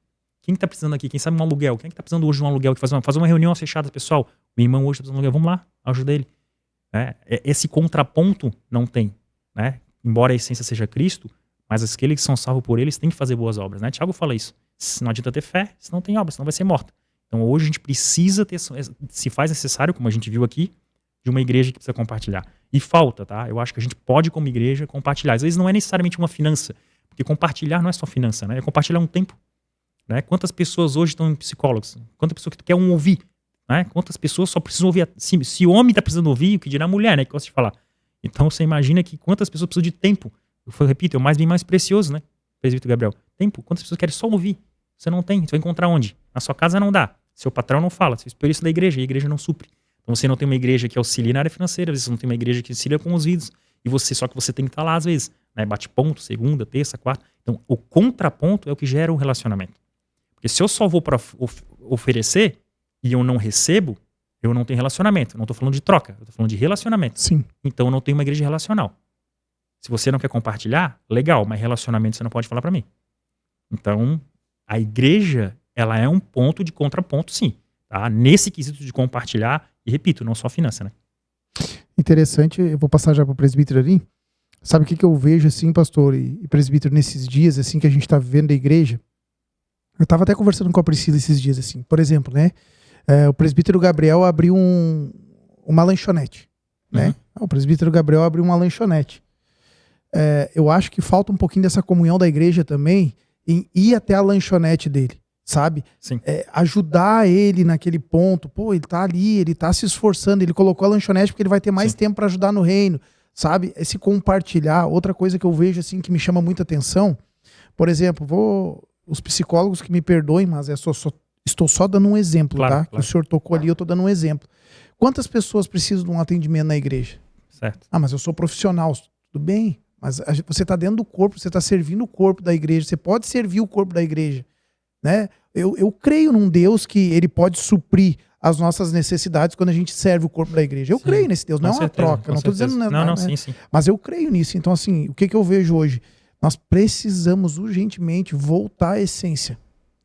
Quem está precisando aqui? Quem sabe um aluguel? Quem está precisando hoje de um aluguel? Fazer uma reunião fechada, pessoal. O irmão hoje está precisando de um aluguel. Vamos lá, ajuda ele. Esse contraponto não tem. Né? Embora a essência seja Cristo, mas aqueles que são salvos por eles têm que fazer boas obras. Né? Tiago fala isso. Não adianta ter fé se não tem obra, senão vai ser morta. Então hoje a gente precisa ter, se faz necessário, como a gente viu aqui, de uma igreja que precisa compartilhar. E falta, tá? Eu acho que a gente pode, como igreja, compartilhar. Às vezes não é necessariamente uma finança, porque compartilhar não é só finança, né? É compartilhar um tempo. Né? Quantas pessoas hoje estão em psicólogos? Quantas pessoas que quer ouvir? Né? Quantas pessoas só precisam ouvir? Se o homem está precisando ouvir, o que dirá a mulher, né? Que gosta de falar. Então você imagina que quantas pessoas precisam de tempo. Eu repito, é o bem mais precioso, né? Presbítero Gabriel. Tempo. Quantas pessoas querem só ouvir? Você não tem. Você vai encontrar onde? Na sua casa não dá. Seu patrão não fala. Você espera isso da igreja. E a igreja não supre. Então você não tem uma igreja que auxilia na área financeira. Às vezes você não tem uma igreja que auxilia com os vídeos. Só que você tem que estar lá às vezes. Né? Bate ponto, segunda, terça, quarta. Então o contraponto é o que gera o relacionamento. Porque se eu só vou para oferecer e eu não recebo, eu não tenho relacionamento. Eu não estou falando de troca. Eu estou falando de relacionamento.
Sim.
Então eu não tenho uma igreja relacional. Se você não quer compartilhar, legal. Mas relacionamento você não pode falar para mim. Então, a igreja, ela é um ponto de contraponto, sim. Tá? Nesse quesito de compartilhar, e repito, não só finança, né?
Interessante, eu vou passar já para o presbítero ali. Sabe o que eu vejo, assim, pastor e presbítero, nesses dias, assim, que a gente está vivendo da igreja? Eu estava até conversando com a Priscila esses dias, assim. Por exemplo, né? O presbítero Gabriel abriu uma lanchonete, né? O presbítero Gabriel abriu uma lanchonete. Eu acho que falta um pouquinho dessa comunhão da igreja também, em ir até a lanchonete dele, sabe?
Sim.
Ajudar ele naquele ponto. Pô, ele tá ali, ele tá se esforçando, ele colocou a lanchonete porque ele vai ter mais tempo para ajudar no reino, sabe? Esse compartilhar. Outra coisa que eu vejo, assim, que me chama muita atenção, por exemplo, os psicólogos que me perdoem, mas estou só dando um exemplo,
claro,
tá?
Claro.
Que o senhor tocou ali, eu tô dando um exemplo. Quantas pessoas precisam de um atendimento na igreja?
Certo.
Mas eu sou profissional. Tudo bem. Mas você está dentro do corpo, você está servindo o corpo da igreja, você pode servir o corpo da igreja. Né? Eu creio num Deus que ele pode suprir as nossas necessidades quando a gente serve o corpo da igreja. Eu creio nesse Deus, não é uma troca. Não estou dizendo nada.
Sim.
Mas eu creio nisso. Então, assim, o que eu vejo hoje? Nós precisamos urgentemente voltar à essência.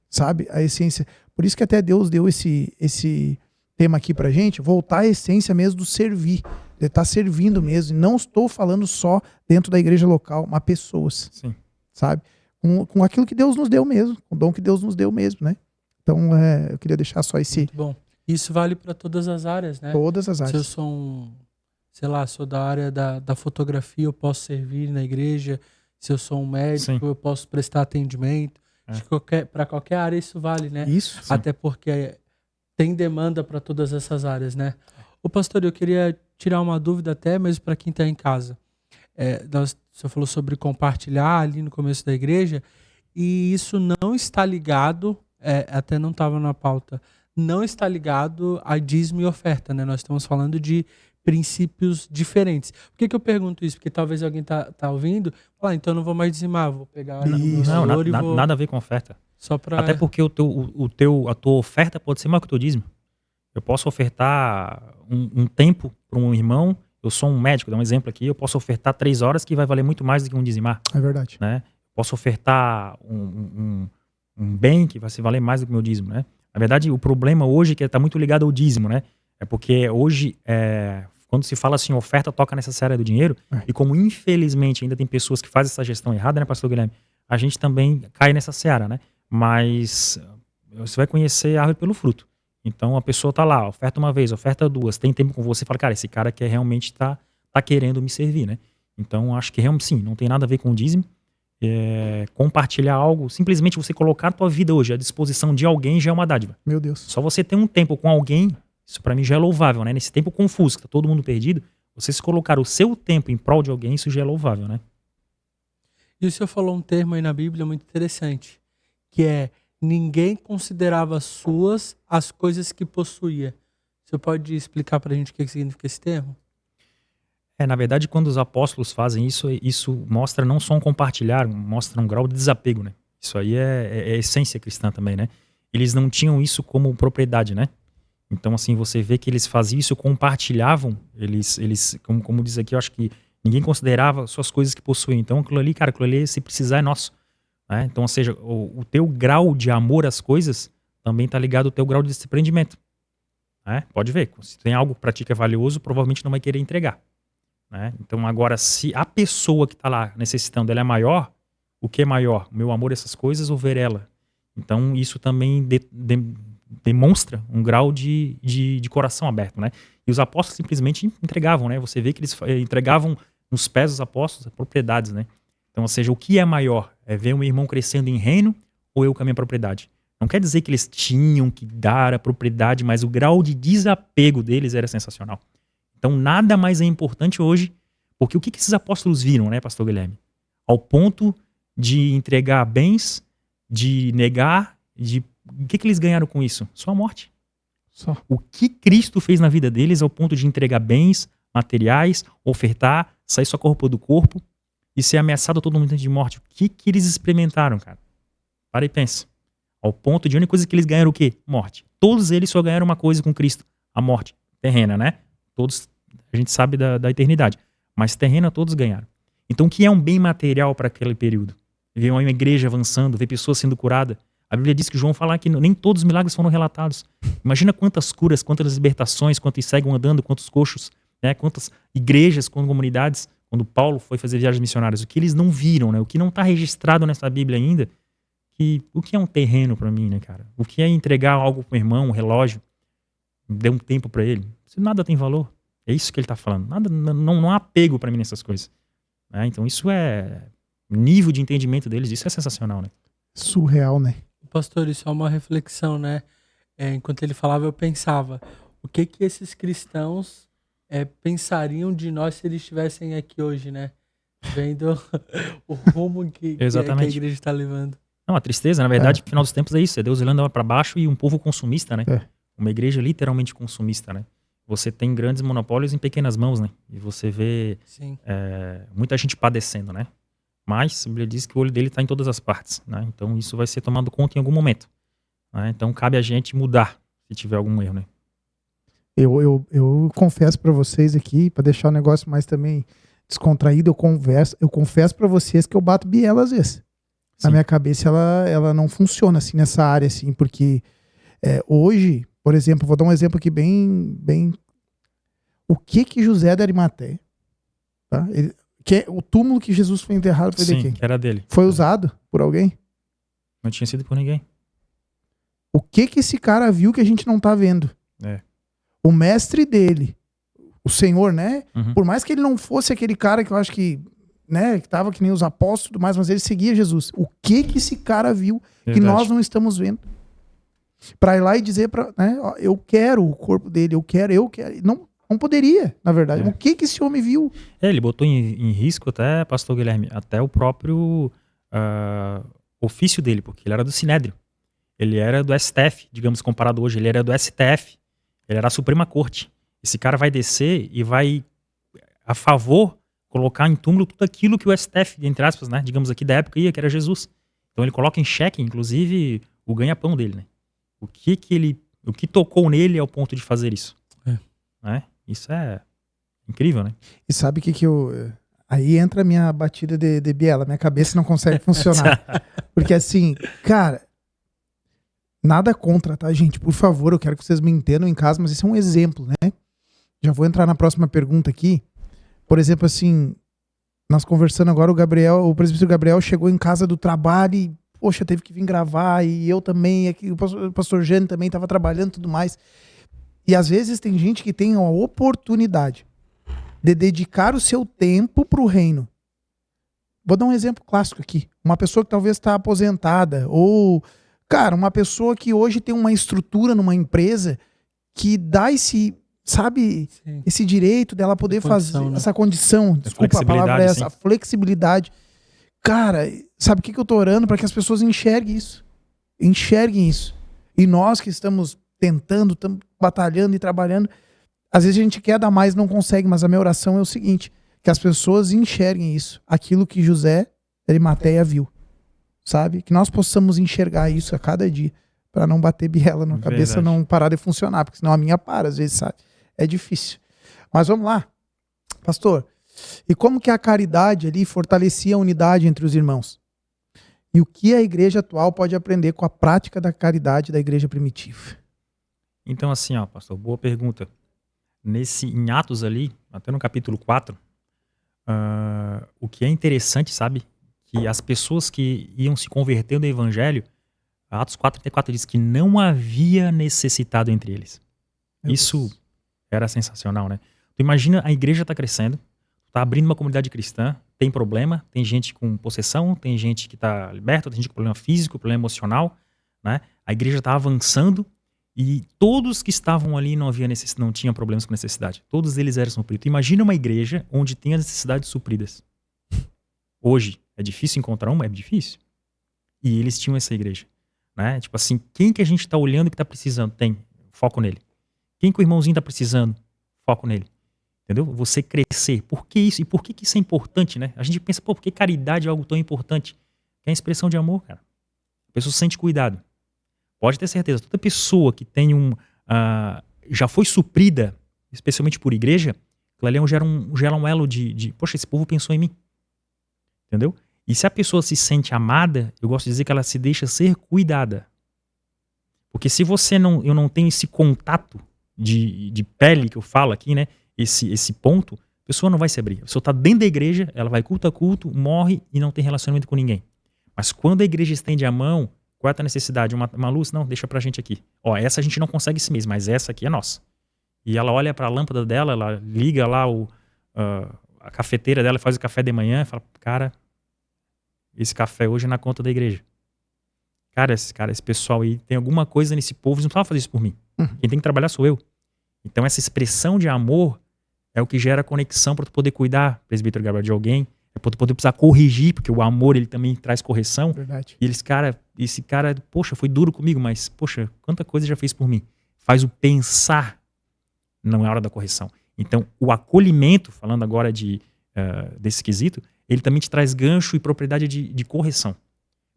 Sabe? A essência. Por isso que até Deus deu esse tema aqui pra gente, voltar à essência mesmo do servir. De estar servindo mesmo. E não estou falando só dentro da igreja local, mas pessoas.
Sim.
Sabe? Com aquilo que Deus nos deu mesmo. Com o dom que Deus nos deu mesmo, né? Então, eu queria deixar só esse...
Muito bom. Isso vale para todas as áreas, né?
Todas as áreas.
Se eu sou sou da área da fotografia, eu posso servir na igreja. Se eu sou um médico,
Sim.
eu posso prestar atendimento. Para qualquer área isso vale, né?
Isso.
Até porque tem demanda para todas essas áreas, né? Ô pastor, eu queria tirar uma dúvida até mesmo para quem está em casa. O senhor falou sobre compartilhar ali no começo da igreja e isso não está ligado, até não estava na pauta, não está ligado a dízimo e oferta, né? Nós estamos falando de princípios diferentes. Por que eu pergunto isso? Porque talvez alguém tá ouvindo, então eu não vou mais dizimar, vou pegar o meu
Não,
valor e vou...
nada a ver com oferta.
Só pra...
Até porque a tua oferta pode ser maior que o teu dízimo. Eu posso ofertar um tempo para um irmão, eu sou um médico, dá um exemplo aqui, eu posso ofertar 3 horas que vai valer muito mais do que um dizimar.
É verdade.
Né? Posso ofertar um bem que vai valer mais do que o meu dízimo, né? Na verdade, o problema hoje é que está muito ligado ao dízimo, né? É porque hoje, quando se fala assim, oferta toca nessa seara do dinheiro, e como infelizmente ainda tem pessoas que fazem essa gestão errada, né, pastor Guilherme? A gente também cai nessa seara, né? Mas você vai conhecer a árvore pelo fruto. Então a pessoa tá lá, oferta uma vez, oferta duas, tem tempo com você, fala, cara, esse cara quer realmente tá querendo me servir, né? Então acho que realmente sim, não tem nada a ver com o dízimo. Compartilhar algo, simplesmente você colocar a tua vida hoje à disposição de alguém já é uma dádiva.
Meu Deus.
Só você ter um tempo com alguém, isso para mim já é louvável, né? Nesse tempo confuso, que tá todo mundo perdido, você se colocar o seu tempo em prol de alguém, isso já é louvável, né?
E o senhor falou um termo aí na Bíblia muito interessante, que é ninguém considerava suas as coisas que possuía. Você pode explicar pra gente o que significa esse termo?
Na verdade, quando os apóstolos fazem isso, isso mostra não só um compartilhar, mostra um grau de desapego, né? Isso aí é essência cristã também, né? Eles não tinham isso como propriedade, né? Então, assim, você vê que eles faziam isso, compartilhavam, eles como diz aqui, eu acho que ninguém considerava suas coisas que possuem. Então, aquilo ali, se precisar, é nosso. Né? Então, ou seja, o teu grau de amor às coisas também está ligado ao teu grau de desprendimento. Né? Pode ver, se tem algo para ti que é valioso, provavelmente não vai querer entregar. Né? Então, agora, se a pessoa que está lá necessitando, ela é maior, o que é maior? O meu amor a essas coisas ou ver ela? Então, isso também demonstra um grau de coração aberto, né? E os apóstolos simplesmente entregavam, né? Você vê que eles entregavam nos pés dos apóstolos as propriedades, né? Então, ou seja, o que é maior? É ver um irmão crescendo em reino ou eu com a minha propriedade? Não quer dizer que eles tinham que dar a propriedade, mas o grau de desapego deles era sensacional. Então, nada mais é importante hoje, porque o que esses apóstolos viram, né, pastor Guilherme? Ao ponto de entregar bens, de negar, o que eles ganharam com isso? Só a morte.
Só.
O que Cristo fez na vida deles ao ponto de entregar bens, materiais, ofertar, sair sua corpo do corpo e ser ameaçado a todo momento de morte. O que eles experimentaram, cara? Para e pensa. Ao ponto de a única coisa que eles ganharam o quê? Morte. Todos eles só ganharam uma coisa com Cristo, a morte terrena, né? Todos, a gente sabe da eternidade. Mas terrena todos ganharam. Então o que é um bem material para aquele período? Ver uma igreja avançando, ver pessoas sendo curadas. A Bíblia diz que João fala que nem todos os milagres foram relatados. Imagina quantas curas, quantas libertações, quantos cegos andando, quantos coxos, né? Quantas igrejas, quantas comunidades, quando Paulo foi fazer viagens missionárias. O que eles não viram, né? O que não está registrado nessa Bíblia ainda, o que é um terreno para mim, né, cara? O que é entregar algo para o irmão, um relógio, dê um tempo para ele? Nada tem valor. É isso que ele está falando. Nada, não há apego para mim nessas coisas. Né? Então isso é... O nível de entendimento deles, isso é sensacional, né?
Surreal, né?
Pastor, isso é uma reflexão, né? Enquanto ele falava, eu pensava, o que esses cristãos pensariam de nós se eles estivessem aqui hoje, né? Vendo o rumo que a igreja está levando.
Não, a tristeza, na verdade, no final dos tempos é isso, é Deus olhando para baixo e um povo consumista, né? Uma igreja literalmente consumista, né? Você tem grandes monopólios em pequenas mãos, né? E você vê muita gente padecendo, né? Mas a Bíblia diz que o olho dele está em todas as partes, né? Então isso vai ser tomado conta em algum momento. Né? Então cabe a gente mudar se tiver algum erro, né?
Eu confesso para vocês aqui, para deixar o negócio mais também descontraído, eu confesso para vocês que eu bato biela às vezes. Sim. Na minha cabeça ela não funciona assim nessa área, assim, porque hoje, por exemplo, vou dar um exemplo aqui bem... O que José da Arimateia, tá? O túmulo que Jesus foi enterrado foi de quem?
Que era dele.
Foi usado por alguém?
Não tinha sido por ninguém.
O que esse cara viu que a gente não tá vendo? O mestre dele, o Senhor, né?
Uhum.
Por mais que ele não fosse aquele cara que eu acho que, né, que tava que nem os apóstolos e tudo mais, mas ele seguia Jesus. O que esse cara viu que nós não estamos vendo? Pra ir lá e dizer, né, ó, eu quero o corpo dele, eu quero. Não poderia, na verdade. O que esse homem viu?
Ele botou em risco até, pastor Guilherme, até o próprio ofício dele, porque ele era do Sinédrio. Ele era do STF, digamos, comparado hoje. Ele era do STF. Ele era a Suprema Corte. Esse cara vai descer e vai, a favor, colocar em túmulo tudo aquilo que o STF, entre aspas, né, digamos aqui da época, que era Jesus. Então ele coloca em xeque, inclusive, o ganha-pão dele, né? O que tocou nele ao ponto de fazer isso. Né? Isso é incrível, né?
E sabe o que eu... Aí entra a minha batida de biela, minha cabeça não consegue funcionar. Porque assim, cara, nada contra, tá, gente? Por favor, eu quero que vocês me entendam em casa, mas esse é um exemplo, né? Já vou entrar na próxima pergunta aqui. Por exemplo, assim, nós conversando agora, o presbítero Gabriel chegou em casa do trabalho e, poxa, teve que vir gravar, e eu também, aqui, o pastor Jânio também estava trabalhando e tudo mais. E às vezes tem gente que tem a oportunidade de dedicar o seu tempo para o reino. Vou dar um exemplo clássico aqui. Uma pessoa que talvez está aposentada, ou, cara, uma pessoa que hoje tem uma estrutura numa empresa que dá esse, sabe,
Sim.
esse direito dela poder fazer,
né?
essa condição, desculpa, a palavra é essa, a flexibilidade. Cara, sabe o que eu tô orando? Para que as pessoas enxerguem isso. Enxerguem isso. E nós que estamos tentando, estamos batalhando e trabalhando, às vezes a gente quer dar mais, não consegue, mas a minha oração é o seguinte, que as pessoas enxerguem isso, aquilo que José de Arimateia viu, sabe? Que nós possamos enxergar isso a cada dia, para não bater biela na cabeça, não parar de funcionar, porque senão a minha para, às vezes, sabe? É difícil. Mas vamos lá. Pastor, e como que a caridade ali fortalecia a unidade entre os irmãos? E o que a igreja atual pode aprender com a prática da caridade da igreja primitiva?
Então, assim, ó, pastor, boa pergunta. Em Atos ali, até no capítulo 4, o que é interessante, sabe? Que as pessoas que iam se convertendo ao evangelho, Atos 4:34 diz que não havia necessitado entre eles. Isso era sensacional, né? Tu imagina, a igreja tá crescendo, tá abrindo uma comunidade cristã, tem problema, tem gente com possessão, tem gente que tá liberta, tem gente com problema físico, problema emocional, né? A igreja tá avançando e todos que estavam ali não tinham problemas com necessidade. Todos eles eram supridos. Imagina uma igreja onde tem as necessidades supridas. Hoje, é difícil encontrar uma? É difícil. E eles tinham essa igreja. Né? Tipo assim, quem que a gente está olhando que está precisando? Tem, foco nele. Quem que o irmãozinho está precisando? Foco nele. Entendeu? Você crescer. Por que isso? E por que isso é importante, né? A gente pensa, por que caridade é algo tão importante? Que é a expressão de amor, cara. A pessoa sente cuidado. Pode ter certeza, toda pessoa que tem já foi suprida, especialmente por igreja, ela gera um elo de poxa, esse povo pensou em mim. Entendeu? E se a pessoa se sente amada, eu gosto de dizer que ela se deixa ser cuidada. Porque se eu não tenho esse contato de pele que eu falo aqui, né? Esse ponto, a pessoa não vai se abrir. A pessoa está dentro da igreja, ela vai culto a culto, morre e não tem relacionamento com ninguém. Mas quando a igreja estende a mão, qual é a necessidade? Uma luz? Não, deixa pra gente aqui. Ó, essa a gente não consegue esse mês, mas essa aqui é nossa. E ela olha pra lâmpada dela, ela liga lá a cafeteira dela, faz o café de manhã e fala, cara, esse café hoje é na conta da igreja. Cara, esse pessoal aí, tem alguma coisa nesse povo, eles não precisam fazer isso por mim. Quem tem que trabalhar sou eu. Então essa expressão de amor é o que gera conexão pra tu poder cuidar, presbítero Gabriel, de alguém, é pra tu poder precisar corrigir, porque o amor, ele também traz correção.
Verdade.
E esse cara, poxa, foi duro comigo, mas, poxa, quanta coisa já fez por mim. Faz o pensar, não é hora da correção. Então, o acolhimento, falando agora desse quesito, ele também te traz gancho e propriedade de correção.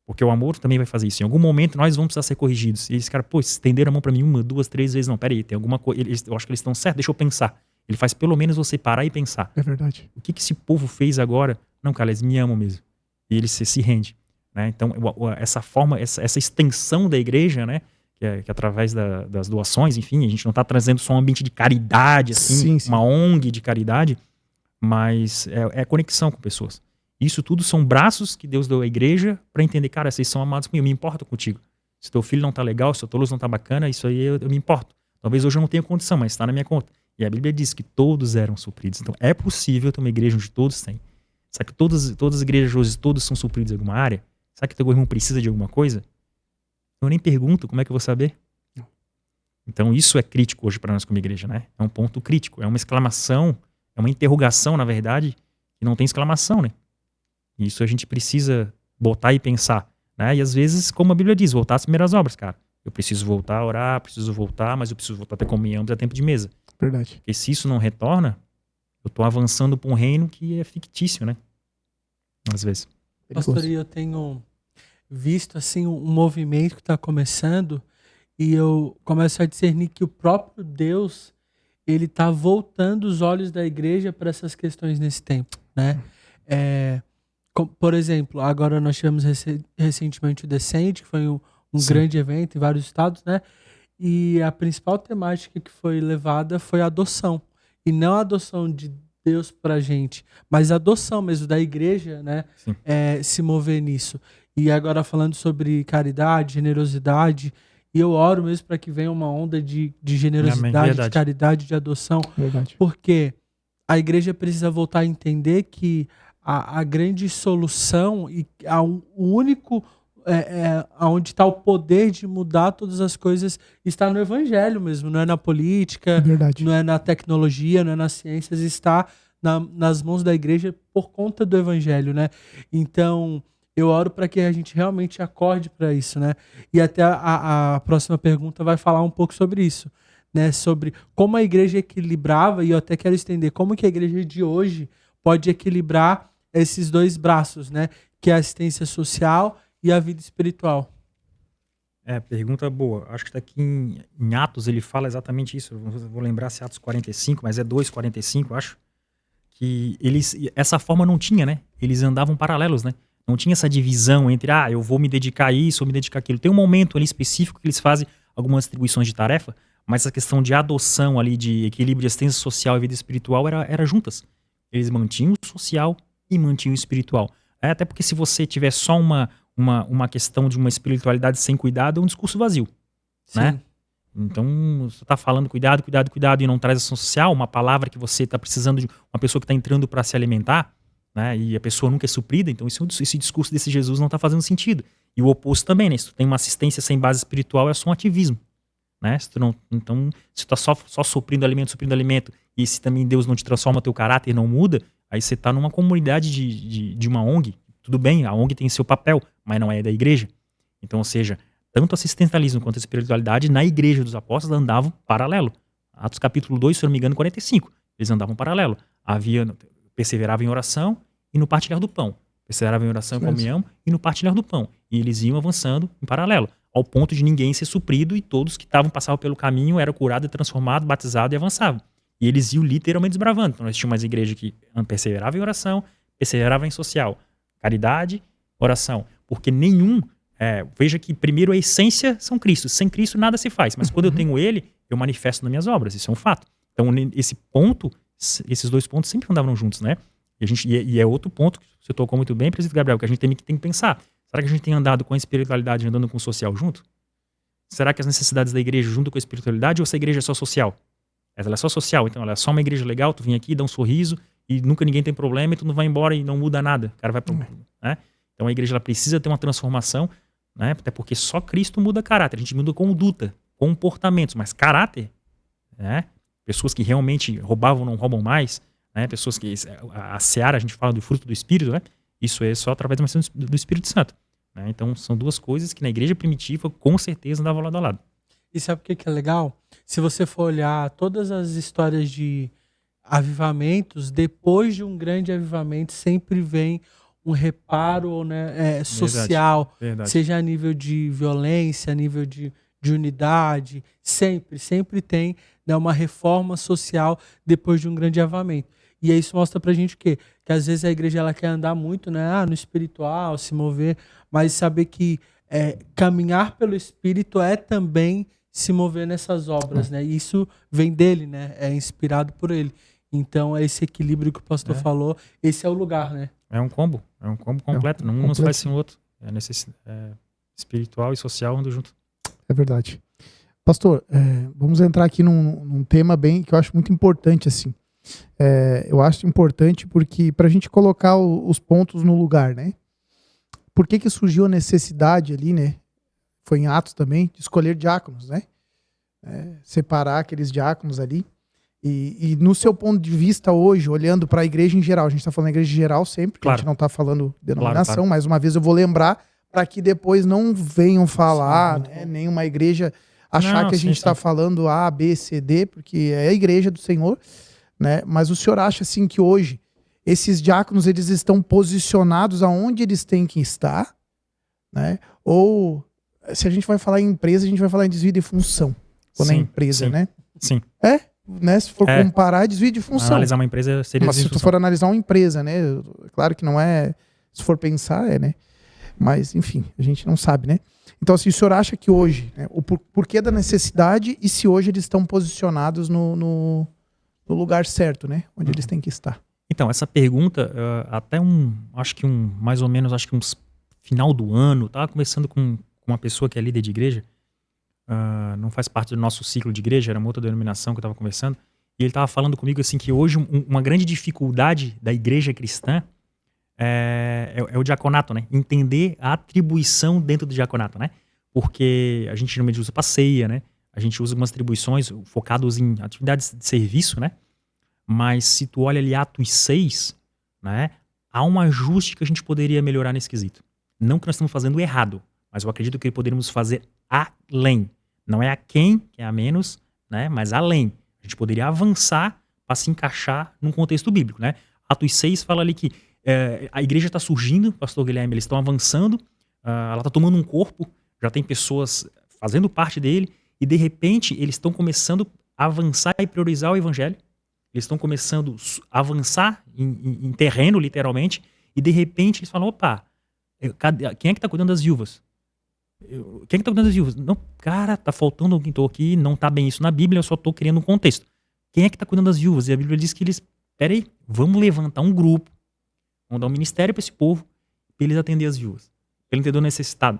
Porque o amor também vai fazer isso. Em algum momento, nós vamos precisar ser corrigidos. E esse cara, pô, estenderam a mão pra mim 1, 2, 3 vezes. Não, peraí, tem alguma coisa. Eu acho que eles estão certos, deixa eu pensar. Ele faz pelo menos você parar e pensar.
É verdade.
O que esse povo fez agora? Não, cara, eles me amam mesmo. E ele se rende. Né? Então, essa forma, essa extensão da igreja, né? Que através das doações, enfim, a gente não está trazendo só um ambiente de caridade, assim,
sim.
Uma ONG de caridade, mas é conexão com pessoas. Isso tudo são braços que Deus deu à igreja para entender, cara, vocês são amados comigo, eu me importo contigo. Se teu filho não tá legal, se a tua luz não tá bacana, isso aí eu me importo. Talvez hoje eu não tenha condição, mas está na minha conta. E a Bíblia diz que todos eram supridos. Então é possível ter uma igreja onde todos têm. Será que todas as igrejas hoje, todos são supridos em alguma área? Será que teu irmão precisa de alguma coisa? Eu nem pergunto, como é que eu vou saber? Então isso é crítico hoje para nós como igreja, né? É um ponto crítico, é uma exclamação, é uma interrogação, na verdade, que não tem exclamação, né? E isso a gente precisa botar e pensar. né? E às vezes, como a Bíblia diz, voltar às primeiras obras, cara. Eu preciso voltar a orar, preciso voltar, mas eu preciso voltar a ter comunhão, a tempo de mesa.
Verdade.
Porque se isso não retorna, eu tô avançando para um reino que é fictício, né? Às vezes.
Pastor, eu tenho visto assim um movimento que está começando e eu começo a discernir que o próprio Deus ele está voltando os olhos da igreja para essas questões nesse tempo, né? Por exemplo, agora nós tivemos recentemente o Descende, que foi um grande evento em vários estados, né? E a principal temática que foi levada foi a adoção. E não a adoção de Deus pra gente, mas a adoção mesmo da igreja, né? Se mover nisso. E agora falando sobre caridade, generosidade, e eu oro mesmo para que venha uma onda de generosidade, de caridade, de adoção.
Verdade.
Porque a igreja precisa voltar a entender que a grande solução e o único onde está o poder de mudar todas as coisas está no evangelho mesmo, não é na política, não é na tecnologia, não é nas ciências, está nas mãos da igreja por conta do evangelho, né? Então, eu oro para que a gente realmente acorde para isso, né? E até a próxima pergunta vai falar um pouco sobre isso, né? Sobre como a igreja equilibrava, e eu até quero estender, como que a igreja de hoje pode equilibrar esses dois braços, né? Que é a assistência social e a vida espiritual.
Pergunta boa. Acho que daqui em Atos ele fala exatamente isso. Eu vou lembrar se é Atos 45, mas é 2:45, acho. Que essa forma não tinha, né? Eles andavam paralelos, né? Não tinha essa divisão entre, eu vou me dedicar a isso ou me dedicar àquilo. Tem um momento ali específico que eles fazem algumas atribuições de tarefa, mas a questão de adoção ali, de equilíbrio de assistência social e vida espiritual era juntas. Eles mantinham o social e mantinham o espiritual. Até porque se você tiver só uma questão de uma espiritualidade sem cuidado, é um discurso vazio, né? Então, você está falando cuidado, cuidado, cuidado e não traz ação social, uma palavra que você está precisando de uma pessoa que está entrando para se alimentar, né? E a pessoa nunca é suprida, então esse discurso desse Jesus não está fazendo sentido. E o oposto também, né? Se tu tem uma assistência sem base espiritual, é só um ativismo, né? Se tu está só suprindo alimento, e se também Deus não te transforma, teu caráter não muda, aí você está numa comunidade de uma ONG. Tudo bem, a ONG tem seu papel, mas não é da igreja. Então, ou seja, tanto assistencialismo quanto a espiritualidade na igreja dos apóstolos andavam paralelo. Atos capítulo 2, se eu não me engano, 45. Eles andavam paralelo. Perseveravam em oração e no partilhar do pão. Perseveravam em oração e comunhão e no partilhar do pão. E eles iam avançando em paralelo, ao ponto de ninguém ser suprido e todos que passavam pelo caminho eram curados, transformados, batizados e avançavam. E eles iam literalmente desbravando. Então, nós tínhamos uma igreja que perseverava em oração, perseverava em social. Caridade, oração. Porque veja que primeiro a essência são Cristo. Sem Cristo nada se faz. Mas quando eu tenho Ele, eu manifesto nas minhas obras. Isso é um fato. Então esses dois pontos sempre andavam juntos, né? E é outro ponto que você tocou muito bem, presbítero Gabriel, que a gente tem que pensar. Será que a gente tem andado com a espiritualidade andando com o social junto? Será que as necessidades da igreja junto com a espiritualidade ou essa igreja é só social? Ela é só social, então ela é só uma igreja legal, tu vem aqui, dá um sorriso e nunca ninguém tem problema e tu não vai embora e não muda nada. O cara vai pro... né? Então a igreja ela precisa ter uma transformação, né? Até porque só Cristo muda caráter. A gente muda conduta, comportamentos, mas caráter, né? Pessoas que realmente roubavam não roubam mais, né? Pessoas que... A seara, a gente fala do fruto do Espírito, né? Isso é só através da missão do Espírito Santo. Né? Então são duas coisas que na igreja primitiva com certeza andavam lado a lado.
E sabe o que é legal? Se você for olhar todas as histórias de avivamentos, depois de um grande avivamento sempre vem um reparo, né, social,
Verdade.
Seja a nível de violência, a nível de unidade, sempre tem, né, uma reforma social depois de um grande avivamento. E aí isso mostra pra gente o quê? Que às vezes a igreja ela quer andar muito, né, no espiritual, se mover, mas saber que caminhar pelo Espírito é também se mover nessas obras, né? E isso vem dele, né? É inspirado por ele. Então, é esse equilíbrio que o pastor falou, esse é o lugar, né?
É um combo completo. Não se faz sem o outro. Espiritual e social andam junto.
É verdade. Pastor, vamos entrar aqui num tema bem que eu acho muito importante, assim. Eu acho importante porque para a gente colocar os pontos no lugar, né? Por que surgiu a necessidade ali, né? Foi em Atos também, de escolher diáconos, né? Separar aqueles diáconos ali. E no seu ponto de vista hoje, olhando para a igreja em geral, a gente está falando da igreja em geral sempre, claro. A gente não está falando denominação, claro. Mais uma vez eu vou lembrar para que depois não venham falar, né, nenhuma igreja achar que a gente está falando A, B, C, D, porque é a igreja do Senhor, né? Mas o senhor acha assim que hoje esses diáconos eles estão posicionados aonde eles têm que estar, né? Ou se a gente vai falar em empresa, a gente vai falar em desvio de função, quando é empresa, né?
Sim.
Né? Se for comparar, é desvio de função.
Analisar uma empresa seria
Mas se tu for analisar uma empresa, né? Claro que não é, se for pensar, né? Mas, enfim, a gente não sabe, né? Então, assim, o senhor acha que hoje, né, o porquê da necessidade e se hoje eles estão posicionados no lugar certo, né? Onde eles têm que estar?
Então, essa pergunta, mais ou menos, uns final do ano, tava conversando com uma pessoa que é líder de igreja, não faz parte do nosso ciclo de igreja, era uma outra denominação que eu estava conversando, e ele estava falando comigo assim que hoje uma grande dificuldade da igreja cristã é o diaconato, né? Entender a atribuição dentro do diaconato, né? Porque a gente normalmente usa passeia, né? A gente usa umas atribuições focadas em atividades de serviço, né? Mas se tu olha ali Atos 6, né? Há um ajuste que a gente poderia melhorar nesse quesito. Não que nós estamos fazendo errado, mas eu acredito que poderíamos fazer além. Não é a quem, que é a menos, né? Mas além. A gente poderia avançar para se encaixar num contexto bíblico, né? Atos 6 fala ali que a igreja está surgindo, pastor Guilherme, eles estão avançando, ela está tomando um corpo, já tem pessoas fazendo parte dele, e de repente eles estão começando a avançar e priorizar o evangelho, eles estão começando a avançar em terreno, literalmente, e de repente eles falam, opa, quem é que está cuidando das viúvas? Quem é que está cuidando das viúvas? Não, cara, tá faltando alguém, tô aqui, não tá bem isso na Bíblia, eu só tô criando um contexto. Quem é que está cuidando das viúvas? E a Bíblia diz que eles, peraí, vamos levantar um grupo, vamos dar um ministério para esse povo, para eles atender as viúvas, para ele entender o necessitado.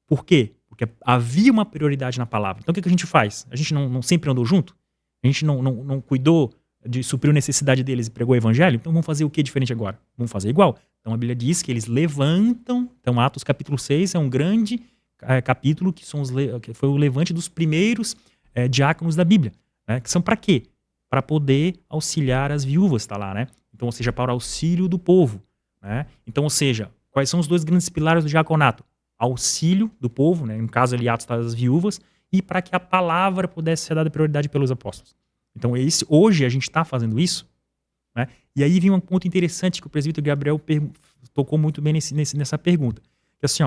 Por quê? Porque havia uma prioridade na palavra. Então o que a gente faz? A gente não sempre andou junto? A gente não cuidou de suprir a necessidade deles e pregou o evangelho? Então vamos fazer o que diferente agora? Vamos fazer igual. Então a Bíblia diz que eles levantam, então Atos capítulo 6 é um grande capítulo que foi o levante dos primeiros diáconos da Bíblia, né? Que são para quê? Para poder auxiliar as viúvas, está lá, né? Então, ou seja, para o auxílio do povo, né? Então, ou seja, quais são os dois grandes pilares do diaconato? Auxílio do povo, né? No caso ali, Atos das viúvas, e para que a palavra pudesse ser dada prioridade pelos apóstolos. Então, hoje a gente está fazendo isso, né? E aí vem um ponto interessante que o presbítero Gabriel tocou muito bem nessa pergunta. Que assim,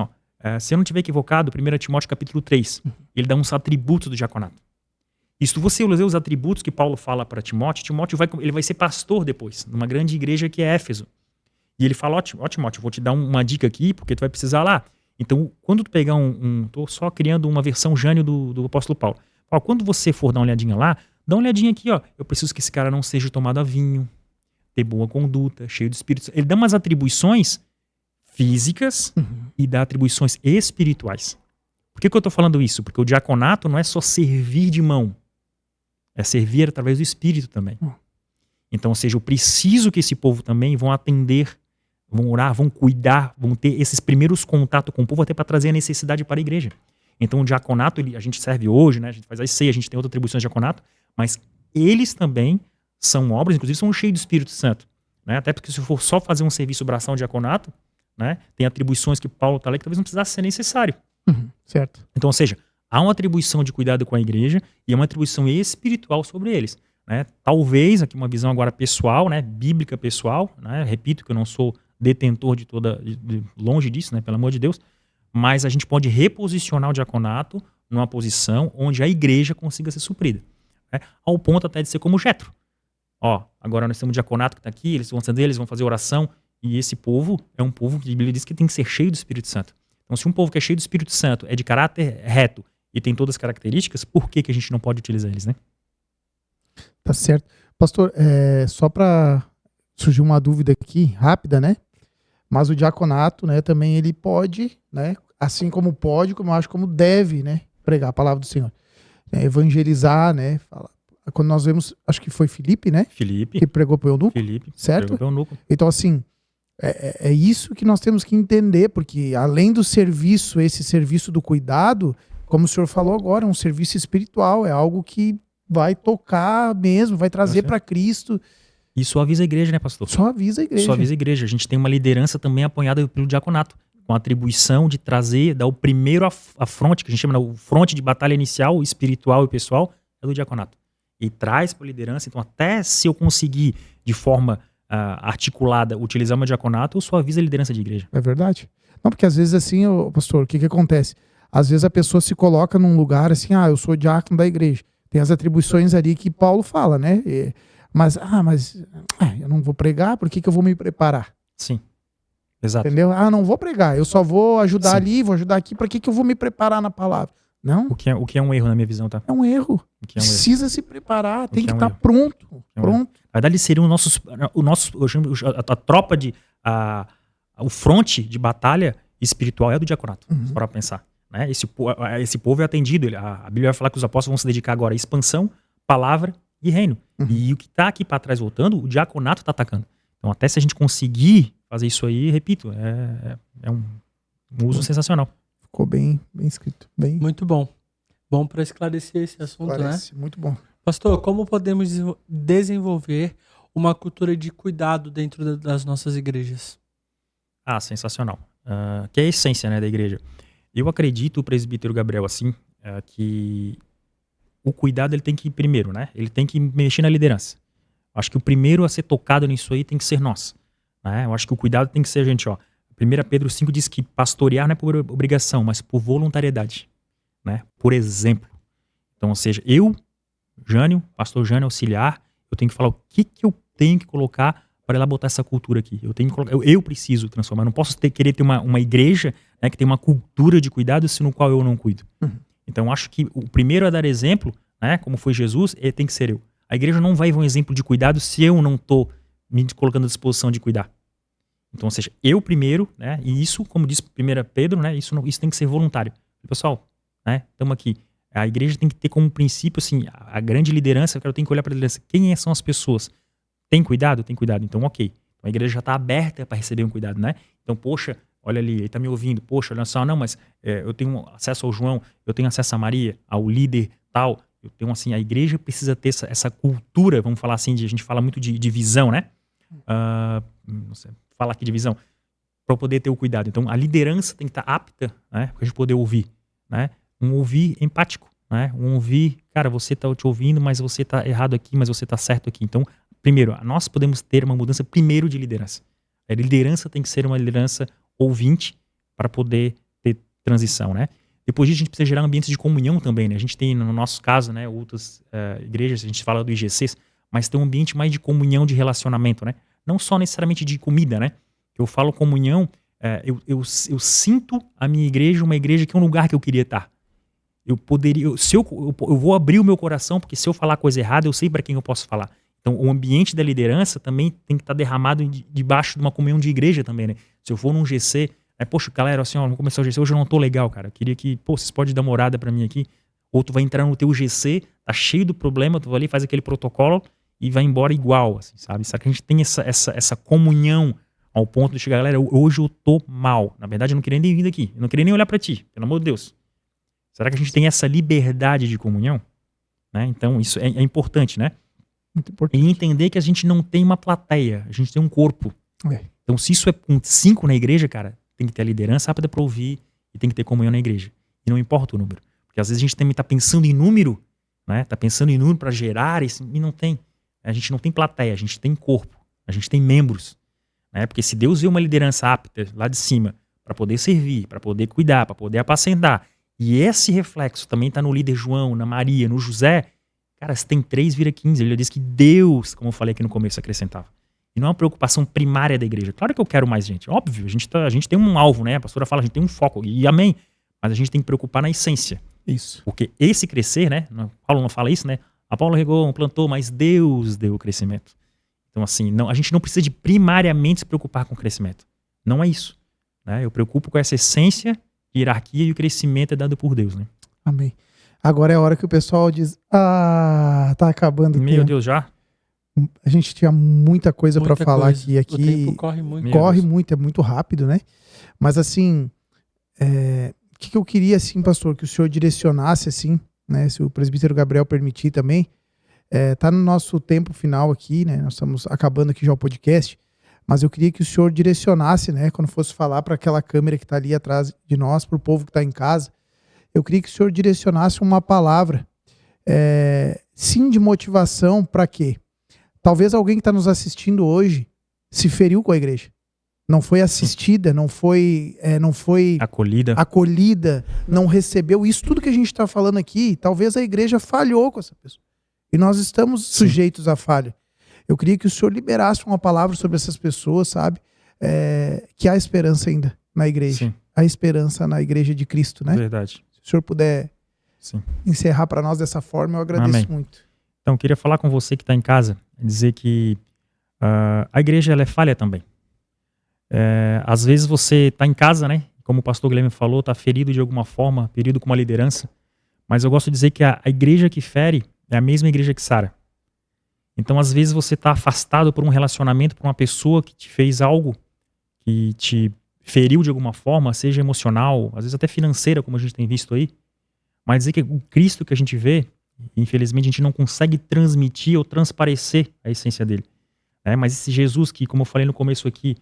se eu não estiver equivocado, 1 Timóteo capítulo 3, ele dá uns atributos do diaconato. E se você ler os atributos que Paulo fala para Timóteo, ele vai ser pastor depois, numa grande igreja que é Éfeso. E ele fala, Timóteo, vou te dar uma dica aqui, porque tu vai precisar lá. Então, quando tu pegar tô só criando uma versão Jânio do apóstolo Paulo. Quando você for dar uma olhadinha lá, dá uma olhadinha aqui, eu preciso que esse cara não seja tomado a vinho, ter boa conduta, cheio de espírito. Ele dá umas atribuições físicas e dá atribuições espirituais. Por que eu tô falando isso? Porque o diaconato não é só servir de mão, é servir através do Espírito também. Então, ou seja, eu preciso que esse povo também vão atender, vão orar, vão cuidar, vão ter esses primeiros contatos com o povo até para trazer a necessidade para a igreja. Então, o diaconato, a gente serve hoje, né? A gente faz a ceia, a gente tem outras atribuições de diaconato, mas eles também são obras, inclusive são cheios do Espírito Santo, né? Até porque se for só fazer um serviço braçal de diaconato, né? Tem atribuições que Paulo está lá que talvez não precisasse ser necessário.
Certo.
Então, ou seja, há uma atribuição de cuidado com a igreja e uma atribuição espiritual sobre eles, né? Talvez, aqui uma visão agora pessoal, né? Bíblica pessoal, né? Repito que eu não sou detentor longe disso, né? Pelo amor de Deus, mas a gente pode reposicionar o diaconato numa posição onde a igreja consiga ser suprida, né? Ao ponto até de ser como Jetro. Agora nós temos um diaconato que está aqui, eles vão acender, eles vão fazer oração, e esse povo é um povo que a Bíblia diz que tem que ser cheio do Espírito Santo. Então, se um povo que é cheio do Espírito Santo é de caráter reto e tem todas as características, por que a gente não pode utilizar eles, né?
Tá certo. Pastor, só para surgir uma dúvida aqui, rápida, né? Mas o diaconato, né, também ele pode, né, assim como pode, como eu acho, como deve, né, pregar a palavra do Senhor. Evangelizar, né? Quando nós vemos, acho que foi Filipe, né?
Filipe.
Que pregou para o eunuco.
Filipe.
Certo?
Pregou para o eunuco.
Então, assim, é isso que nós temos que entender, porque além do serviço, esse serviço do cuidado, como o senhor falou agora, é um serviço espiritual, é algo que vai tocar mesmo, vai trazer para Cristo.
Isso avisa a igreja, né, pastor?
Só avisa a igreja.
Só avisa a igreja. A gente tem uma liderança também apoiada pelo diaconato. com a atribuição de trazer, dar o primeiro afronte, que a gente chama o fronte de batalha inicial, espiritual e pessoal, é do diaconato. E traz para a liderança, então até se eu conseguir de forma articulada utilizar o meu diaconato, eu só aviso a liderança de igreja.
É verdade. Não, porque às vezes assim, pastor, o que acontece? Às vezes a pessoa se coloca num lugar assim, eu sou diácono da igreja. Tem as atribuições ali que Paulo fala, né? Mas eu não vou pregar, por que eu vou me preparar?
Sim, exato.
Entendeu? Não vou pregar, eu só vou ajudar ali, vou ajudar aqui, para que eu vou me preparar na palavra? Não.
O que é um erro na minha visão, tá?
É um erro. Precisa se preparar, tem que estar pronto. Pronto.
Na verdade, seriam a tropa o fronte de batalha espiritual é do diaconato, para pensar. Né? Esse povo é atendido. A Bíblia vai falar que os apóstolos vão se dedicar agora à expansão, palavra e reino. E o que está aqui para trás voltando, o diaconato está atacando. Então, até se a gente conseguir fazer isso aí, repito, é um uso sensacional.
Ficou bem escrito.
Muito bom. Bom para esclarecer esse assunto, né?
Muito bom.
Pastor, como podemos desenvolver uma cultura de cuidado dentro das nossas igrejas?
Sensacional. Que é a essência, né, da igreja. Eu acredito, o presbítero Gabriel, assim, que o cuidado ele tem que ir primeiro, né? Ele tem que mexer na liderança. Acho que o primeiro a ser tocado nisso aí tem que ser nós. Né? Eu acho que o cuidado tem que ser a gente, 1 Pedro 5 diz que pastorear não é por obrigação, mas por voluntariedade. Né? Por exemplo. Então, ou seja, pastor Jânio, auxiliar, eu tenho que falar o que eu tenho que colocar para ela botar essa cultura aqui. Eu preciso transformar. Eu não posso querer ter uma igreja, né, que tem uma cultura de cuidado, no qual eu não cuido. Então, acho que o primeiro a dar exemplo, né, como foi Jesus, tem que ser eu. A igreja não vai ver um exemplo de cuidado se eu não estou me colocando à disposição de cuidar. Então, ou seja, eu primeiro, né, e isso, como diz 1 Pedro, né, isso tem que ser voluntário. Pessoal, né, estamos aqui. A igreja tem que ter como princípio, assim, a grande liderança, eu tenho que olhar para a liderança. Quem são as pessoas? Tem cuidado? Tem cuidado. Então, ok. Então, a igreja já está aberta para receber um cuidado, né? Então, poxa, olha ali, ele está me ouvindo. Poxa, olha só, não, mas eu tenho acesso ao João, eu tenho acesso a Maria, ao líder tal. Eu tenho, assim, a igreja precisa ter essa cultura, vamos falar assim, a gente fala muito de visão, né? Fala aqui de visão, para poder ter o cuidado. Então, a liderança tem que estar apta, né? Para a gente poder ouvir, né? Um ouvir empático, né? Um ouvir, cara, você está te ouvindo, mas você está errado aqui, mas você está certo aqui. Então, primeiro, nós podemos ter uma mudança primeiro de liderança. A liderança tem que ser uma liderança ouvinte para poder ter transição, né? Depois disso, a gente precisa gerar ambientes de comunhão também, né? A gente tem, no nosso caso, né, outras igrejas, a gente fala do IGCs, mas tem um ambiente mais de comunhão, de relacionamento, né? Não só necessariamente de comida, né? Eu falo comunhão, eu sinto a minha igreja uma igreja que é um lugar que eu queria estar. Eu vou abrir o meu coração, porque se eu falar coisa errada, eu sei para quem eu posso falar. Então, o ambiente da liderança também tem que estar derramado debaixo de uma comunhão de igreja também, né? Se eu for num GC, poxa, galera, assim, vamos começar o GC, hoje eu não tô legal, cara. Eu queria que, vocês podem dar uma orada pra mim aqui. Ou tu vai entrar no teu GC, tá cheio do problema, tu vai ali, faz aquele protocolo e vai embora igual, assim, sabe? Só que a gente tem essa comunhão ao ponto de chegar, galera, hoje eu tô mal. Na verdade, eu não queria nem vir daqui. Eu não queria nem olhar pra ti, pelo amor de Deus. Será que a gente tem essa liberdade de comunhão? Né? Então, isso é importante, né?
Muito importante.
E entender que a gente não tem uma plateia, a gente tem um corpo. Então, se isso é com 5 na igreja, cara, tem que ter a liderança rápida para ouvir e tem que ter comunhão na igreja. E não importa o número. Porque às vezes a gente também está pensando em número, né? Tá pensando em número para gerar, e não tem. A gente não tem plateia, a gente tem corpo, a gente tem membros. Né? Porque se Deus vê uma liderança apta lá de cima para poder servir, para poder cuidar, para poder apacentar, e esse reflexo também está no líder João, na Maria, no José, cara, se tem 3, vira 15. Ele diz que Deus, como eu falei aqui no começo, acrescentava. E não é uma preocupação primária da igreja. Claro que eu quero mais gente. Óbvio, a gente tem um alvo, né? A pastora fala, a gente tem um foco. E amém. Mas a gente tem que preocupar na essência.
Isso.
Porque esse crescer, né? Paulo não fala isso, né? A Paulo regou, plantou, mas Deus deu o crescimento. Então, assim, a gente não precisa de primariamente se preocupar com o crescimento. Não é isso. Né? Eu preocupo com essa essência, hierarquia e o crescimento é dado por Deus, né?
Amém. Agora é a hora que o pessoal diz, tá acabando o tempo.
Meu Deus, já?
A gente tinha muita coisa para falar aqui.
O tempo corre muito.
Corre muito, é muito rápido, né? Mas assim, o que eu queria, assim, pastor, que o senhor direcionasse, assim, né? Se o presbítero Gabriel permitir também, tá no nosso tempo final aqui, né? Nós estamos acabando aqui já o podcast, Mas eu queria que o senhor direcionasse, né, quando fosse falar para aquela câmera que está ali atrás de nós, para o povo que está em casa, eu queria que o senhor direcionasse uma palavra, sim, de motivação para quê? Talvez alguém que está nos assistindo hoje se feriu com a igreja. Não foi assistida, não foi acolhida, não recebeu isso tudo que a gente está falando aqui. Talvez a igreja falhou com essa pessoa. E nós estamos sujeitos à falha. Eu queria que o senhor liberasse uma palavra sobre essas pessoas, sabe? Que há esperança ainda na igreja.
Sim.
Há esperança na igreja de Cristo, né?
Verdade.
Se o senhor puder encerrar para nós dessa forma, eu agradeço muito.
Então, eu queria falar com você que está em casa, dizer que a igreja ela é falha também. Às vezes você está em casa, né? Como o pastor Guilherme falou, está ferido de alguma forma, ferido com uma liderança. Mas eu gosto de dizer que a igreja que fere é a mesma igreja que sara. Então, às vezes, você está afastado por um relacionamento, por uma pessoa que te fez algo, que te feriu de alguma forma, seja emocional, às vezes até financeira, como a gente tem visto aí. Mas dizer que o Cristo que a gente vê, infelizmente, a gente não consegue transmitir ou transparecer a essência dele. Mas esse Jesus que, como eu falei no começo aqui,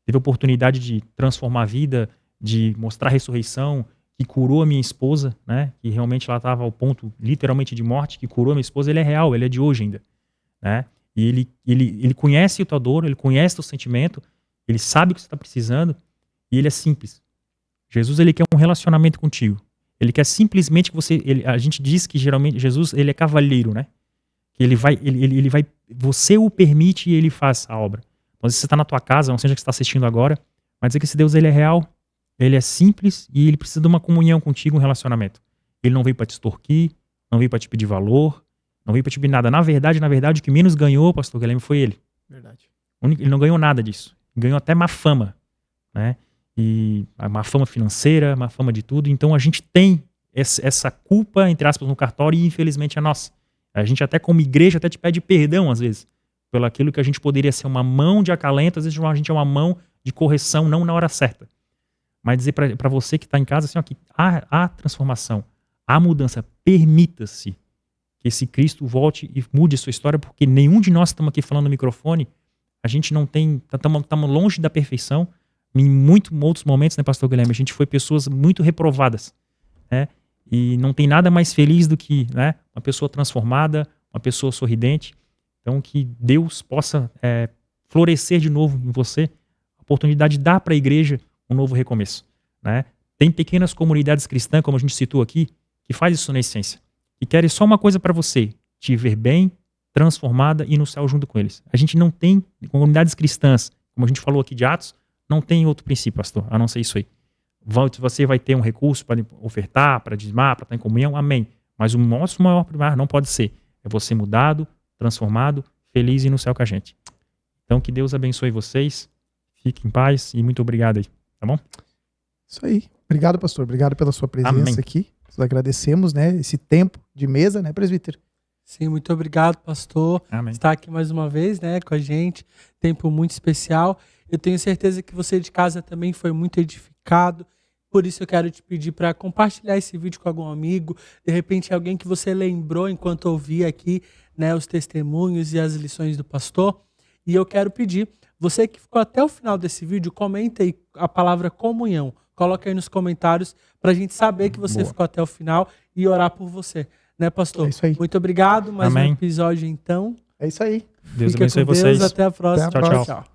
teve a oportunidade de transformar a vida, de mostrar a ressurreição, que curou a minha esposa, né? Que realmente ela estava ao ponto, literalmente, de morte, que curou a minha esposa, ele é real, ele é de hoje ainda. Né? E ele conhece a tua dor, ele conhece o teu sentimento, ele sabe o que você está precisando e ele é simples. Jesus, ele quer um relacionamento contigo. Ele quer simplesmente que você... a gente diz que geralmente Jesus, ele é cavalheiro, né? Que ele vai... você o permite e ele faz a obra. Então, se você está na tua casa, não seja que você está assistindo agora, mas dizer que esse Deus, ele é real, ele é simples e ele precisa de uma comunhão contigo, um relacionamento. Ele não veio para te extorquir, não veio para te pedir valor, não veio para te pedir nada. Na verdade, o que menos ganhou, pastor Guilherme, foi ele.
Verdade.
Ele não ganhou nada disso. Ganhou até má fama, né? E má fama financeira, má fama de tudo. Então a gente tem essa culpa, entre aspas, no cartório e infelizmente é nossa. A gente até como igreja até te pede perdão às vezes, pelo aquilo que a gente poderia ser uma mão de acalento, às vezes a gente é uma mão de correção, não na hora certa. Mas dizer para você que está em casa assim, ó, que há transformação, há mudança, permita-se que esse Cristo volte e mude a sua história, porque nenhum de nós estamos aqui falando no microfone, a gente não tem, estamos longe da perfeição, em outros momentos, né, pastor Guilherme, a gente foi pessoas muito reprovadas, né, e não tem nada mais feliz do que, né, uma pessoa transformada, uma pessoa sorridente. Então que Deus possa florescer de novo em você, a oportunidade de dar para a igreja um novo recomeço, né. Tem pequenas comunidades cristãs, como a gente citou aqui, que faz isso na essência. E querem só uma coisa para você, te ver bem, transformada e no céu junto com eles. A gente não tem, comunidades cristãs, como a gente falou aqui de Atos, não tem outro princípio, pastor, a não ser isso aí. Você vai ter um recurso para ofertar, para dizimar, para estar em comunhão, amém. Mas o nosso maior primário não pode ser. É você mudado, transformado, feliz e no céu com a gente. Então que Deus abençoe vocês, fiquem em paz e muito obrigado aí, tá bom?
Isso aí. Obrigado, pastor. Obrigado pela sua presença
Amém.
aqui. Nós agradecemos, né, esse tempo de mesa, né, presbítero?
Sim, muito obrigado, pastor.
Amém.
Estar aqui mais uma vez, né, com a gente. Tempo muito especial. Eu tenho certeza que você de casa também foi muito edificado. Por isso eu quero te pedir para compartilhar esse vídeo com algum amigo. De repente alguém que você lembrou enquanto ouvia aqui, né, os testemunhos e as lições do pastor. E eu quero pedir, você que ficou até o final desse vídeo, comenta aí a palavra comunhão. Coloca aí nos comentários para a gente saber que você ficou até o final e orar por você. Né, pastor?
É isso aí.
Muito obrigado. Mais
Amém.
um episódio, então.
É isso aí.
Deus
Fica
abençoe
com Deus.
vocês.
Até a próxima.
Até a próxima.
Tchau.